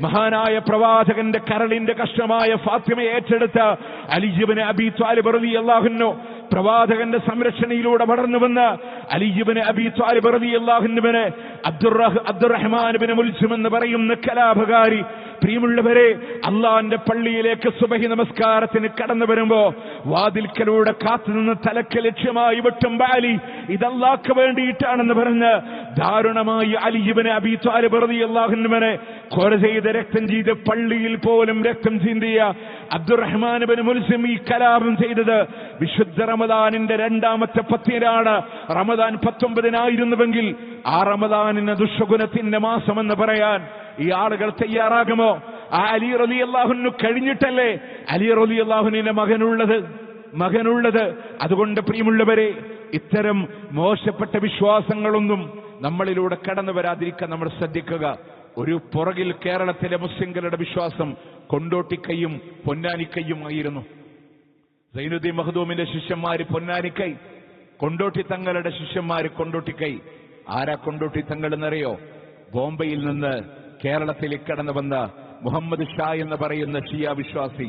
Speaker 2: മഹാനായ പ്രവാചകന്റെ കരളിന്റെ കഷ്ണമായ ഫാത്തിമയെ ഏറ്റെടുത്ത അലി ഇബ്നു അബീ ത്വാലിബ് റളിയല്ലാഹു അൻഹു, പ്രവാചകന്റെ സംരക്ഷണയിലൂടെ വളർന്നു വന്ന അലി ഇബ്നു അബീ ത്വാലിബ് റളിയല്ലാഹു അൻഹുവിനെ അബ്ദുറഹ്മാൻ ഇബ്നു മുൽസിം എന്ന് പറയുന്ന കലാപകാരി, പ്രിയമുള്ളവരെ, അള്ളാന്റെ പള്ളിയിലേക്ക് സുബഹി നമസ്കാരത്തിന് കടന്നു വരുമ്പോ വാതിൽക്കലൂടെ കാത്തുനിന്ന് തലക്ക് ലക്ഷ്യമായി വെട്ടും ബാലി ഇതല്ലാക്ക് വേണ്ടിയിട്ടാണെന്ന് പറഞ്ഞ് ദാരുണമായി അലി ഇബ്നു അബീ ത്വാലിബ് റളിയല്ലാഹു അൻഹുവിനെ കൊല ചെയ്ത് രക്തം ചെയ്ത് പള്ളിയിൽ പോലും രക്തം ചിന്തിയ അബ്ദുറഹ്മാൻ ഇബ്നു മുൽസിം ഈ കലാപം ചെയ്തത് വിശുദ്ധ റമദാനിന്റെ രണ്ടാമത്തെ പത്തിനാണ്. റമദാൻ 19 ആ റമദാനിന് ദുഷ്ഗുണത്തിന്റെ മാസമെന്ന് പറയാൻ ഈ ആളുകൾ തയ്യാറാകുമോ? ആ അലി റളിയല്ലാഹു അൻഹു കഴിഞ്ഞിട്ടല്ലേ അലി റളിയല്ലാഹുവിന്റെ മകനുള്ളത്. അതുകൊണ്ട് പ്രിയമുള്ളവരെ, ഇത്തരം മോശപ്പെട്ട വിശ്വാസങ്ങളൊന്നും നമ്മളിലൂടെ കടന്നു വരാതിരിക്കാൻ നമ്മൾ ശ്രദ്ധിക്കുക. ഒരു പുറകിൽ കേരളത്തിലെ മുസ്ലിംകളുടെ വിശ്വാസം കൊണ്ടോട്ടിക്കൈയും പൊന്നാനിക്കൈയും ആയിരുന്നു. സൈനുദ്ദീൻ മഖ്ദൂമിന്റെ ശിഷ്യന്മാര് പൊന്നാനിക്കൈ, കൊണ്ടോട്ടി തങ്ങളുടെ ശിഷ്യന്മാര് കൊണ്ടോട്ടിക്കൈ. ആരാ കൊണ്ടോട്ടി തങ്ങൾ എന്നറിയോ? ബോംബെയിൽ നിന്ന് കേരളത്തിലേക്ക് കടന്നു വന്ന മുഹമ്മദ് ഷാ എന്ന് പറയുന്ന ഷിയ വിശ്വാസി.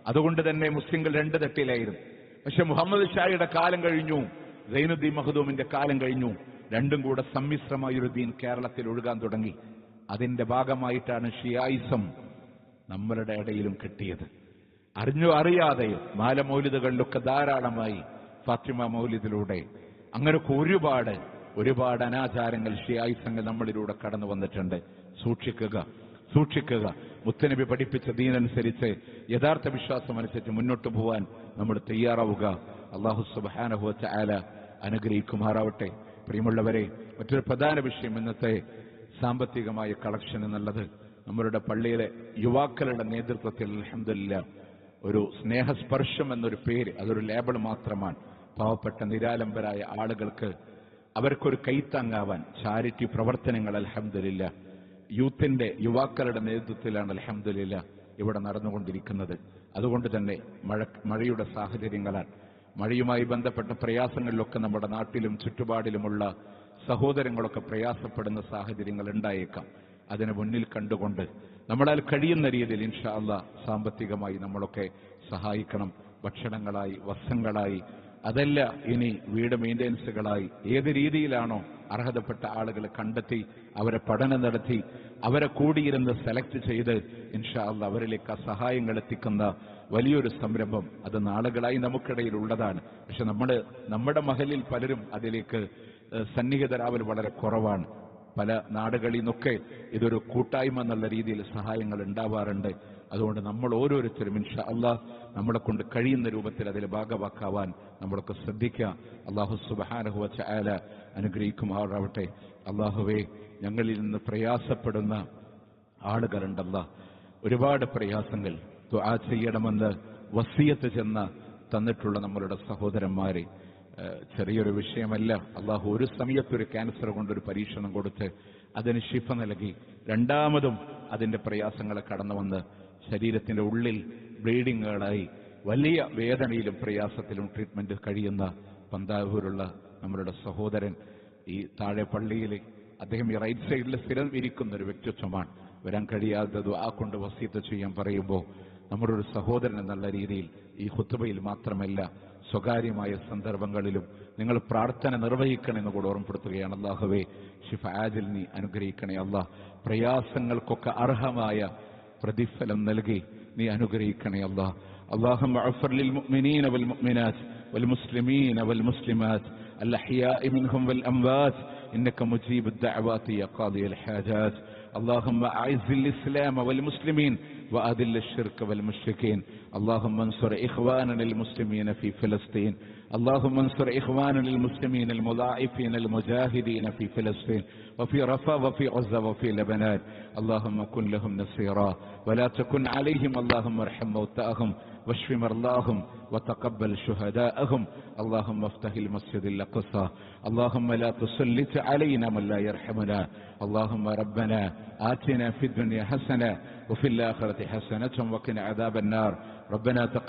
Speaker 2: അതുകൊണ്ട് തന്നെ മുസ്ലിങ്ങൾ രണ്ട് തട്ടിലായിരുന്നു. പക്ഷെ മുഹമ്മദ് ഷായുടെ കാലം കഴിഞ്ഞു, സൈനുദ്ദീൻ മഖ്ദൂമിന്റെ കാലം കഴിഞ്ഞു. രണ്ടും കൂടെ സമ്മിശ്രമായൊരു ദീൻ കേരളത്തിൽ ഒഴുകാൻ തുടങ്ങി. അതിന്റെ ഭാഗമായിട്ടാണ് ഷിയായിസം നമ്മളുടെ ഇടയിലും കിട്ടിയത്. അറിയാതെയും മാല മൗലിദുകളിലൊക്കെ ധാരാളമായി ഫാത്തിമ മൗലിദിലൂടെ അങ്ങനെയൊക്കെ ഒരുപാട് അനാചാരങ്ങൾ ഷിയായിസങ്ങൾ നമ്മളിലൂടെ കടന്നു വന്നിട്ടുണ്ട്. സൂക്ഷിക്കുക. മുത്തനബി പഠിപ്പിച്ച ദീനനുസരിച്ച്, യഥാർത്ഥ വിശ്വാസം അനുസരിച്ച് മുന്നോട്ട് പോവാൻ നമ്മൾ തയ്യാറാവുക. അല്ലാഹു സുബ്ഹാനഹു വ തആല അനുഗ്രഹിക്കുമാറാവട്ടെ. പ്രിയമുള്ളവരെ, മറ്റൊരു പ്രധാന വിഷയം ഇന്നത്തെ സാമ്പത്തികമായ കളക്ഷൻ എന്നുള്ളത് നമ്മളുടെ പള്ളിയിലെ യുവാക്കളുടെ നേതൃത്വത്തിൽ അൽഹംദുലില്ലാഹ് ഒരു സ്നേഹസ്പർശം എന്നൊരു പേര്, അതൊരു ലേബിൾ മാത്രമാണ്. പാവപ്പെട്ട നിരാലംബരായ ആളുകൾക്ക് അവർക്കൊരു കൈത്താങ്ങാവാൻ ചാരിറ്റി പ്രവർത്തനങ്ങൾ അൽഹംദുലില്ലാഹ് യുവാക്കളുടെ നേതൃത്വത്തിലാണ് അൽഹംദുലില്ലാഹ് ഇവിടെ നടന്നുകൊണ്ടിരിക്കുന്നത്. അതുകൊണ്ട് തന്നെ മഴയുടെ സാഹചര്യങ്ങളാൽ മഴയുമായി ബന്ധപ്പെട്ട പ്രയാസങ്ങളിലൊക്കെ നമ്മുടെ നാട്ടിലും ചുറ്റുപാടിലുമുള്ള സഹോദരങ്ങളൊക്കെ പ്രയാസപ്പെടുന്ന സാഹചര്യങ്ങൾ ഉണ്ടായേക്കാം. അതിനെ മുന്നിൽ കണ്ടുകൊണ്ട് നമ്മളാൽ കഴിയുന്ന രീതിയിൽ ഇൻഷാ അല്ലാഹ് സാമ്പത്തികമായി നമ്മളൊക്കെ സഹായിക്കണം. ഭക്ഷണങ്ങളായി, വസ്ത്രങ്ങളായി, അതല്ല ഇനി വീട് മെയിൻ്റെനൻസുകളായി, ഏത് രീതിയിലാണോ അർഹതപ്പെട്ട ആളുകളെ കണ്ടെത്തി അവരെ പഠനം നടത്തി അവരെ കൂടിയിരുന്ന് സെലക്ട് ചെയ്ത് ഇൻഷാ അല്ലാഹ് അവരിലേക്ക് ആ സഹായങ്ങൾ എത്തിക്കുന്ന വലിയൊരു സംരംഭം അത് നാളുകളായി നമുക്കിടയിൽ ഉള്ളതാണ്. പക്ഷെ നമ്മുടെ മഹലിൽ പലരും അതിലേക്ക് സന്നിഹിതരാവൽ വളരെ കുറവാണ്. പല നാടുകളിൽ നിന്നൊക്കെ ഇതൊരു കൂട്ടായ്മ എന്നുള്ള രീതിയിൽ സഹായങ്ങൾ ഉണ്ടാവാറുണ്ട്. അതുകൊണ്ട് നമ്മൾ ഓരോരുത്തരും ഇൻഷാ അല്ലാഹ് നമ്മളെ കൊണ്ട് കഴിയുന്ന രൂപത്തിൽ അതിൽ ഭാഗവാക്കാവാൻ നമ്മളൊക്കെ ശ്രദ്ധിക്കുക. അല്ലാഹു സുബ്ഹാനഹു വ തആല അനുഗ്രഹിക്കുമാറാവട്ടെ. അല്ലാഹുവേ, ഞങ്ങളിൽ നിന്ന് പ്രയാസപ്പെടുന്ന ആളുകളുണ്ടല്ലോ, ഒരുപാട് പ്രയാസങ്ങൾ ദുആ ചെയ്യണമെന്ന് വസിയത്ത് തന്നിട്ടുള്ള നമ്മളുടെ സഹോദരന്മാരെ, ചെറിയൊരു വിഷയമല്ല. അള്ളാഹു ഒരു സമയത്തൊരു ക്യാൻസർ കൊണ്ടൊരു പരീക്ഷണം കൊടുത്ത് അതിന് ശിഫ നൽകി, രണ്ടാമതും അതിന്റെ പ്രയാസങ്ങളെ കടന്നു വന്ന് ശരീരത്തിന്റെ ഉള്ളിൽ ബ്ലീഡിങ്ങുകളായി വലിയ വേദനയിലും പ്രയാസത്തിലും ട്രീറ്റ്മെന്റ് കഴിയുന്ന പന്താവൂരുള്ള നമ്മളുടെ സഹോദരൻ, ഈ താഴെ പള്ളിയിൽ അദ്ദേഹം ഈ റൈറ്റ് സൈഡിൽ സ്ഥിരം ഇരിക്കുന്ന ഒരു വ്യക്തിത്വമാണ്. വരാൻ കഴിയാത്തത് ആ കൊണ്ട് വസിയത്ത് ചെയ്യാൻ പറയുമ്പോൾ നമ്മുടെ ഒരു സഹോദരൻ എന്നുള്ള രീതിയിൽ ഈ ഖുത്ബയിൽ മാത്രമല്ല സ്വകാര്യമായ സന്ദർഭങ്ങളിലും നിങ്ങൾ പ്രാർത്ഥന നിർവഹിക്കണമെന്ന് കൂടെ ഓർമ്മപ്പെടുത്തുകയാണ്. അല്ലാഹുവേ, ഷിഫ ആജിൽ നീ അനുഗ്രഹിക്കണേ. അല്ലാഹ് പ്രയാസങ്ങൾക്കൊക്കെ അർഹമായ പ്രതിഫലം നൽകി നീ അനുഗ്രഹിക്കണേ. അല്ലാഹ് اللهم اغفر للمؤمنين والمؤمنات والمسلمين والمسلمات الأحياء منهم والأموات إنك مجيب الدعوات يا قاضي الحاجات. اللهم أعز الإسلام والمسلمين وأذل الشرك والمشركين. اللهم انصر إخواننا المسلمين في فلسطين. اللهم انصر إخواننا المسلمين المضاعفين المجاهدين في فلسطين وفي رفح وفي غزة وفي لبنان. اللهم كن لهم نصيرا ولا تكن عليهم. اللهم ارحم موتاهم واشف مرضاهم وتقبل شهداءهم. اللهم افتح المسجد الأقصى. اللهم لا تسلط علينا من لا يرحمنا. اللهم ربنا آتنا في الدنيا حسنة وفي الآخرة حسنة وقنا عذاب النار. ربنا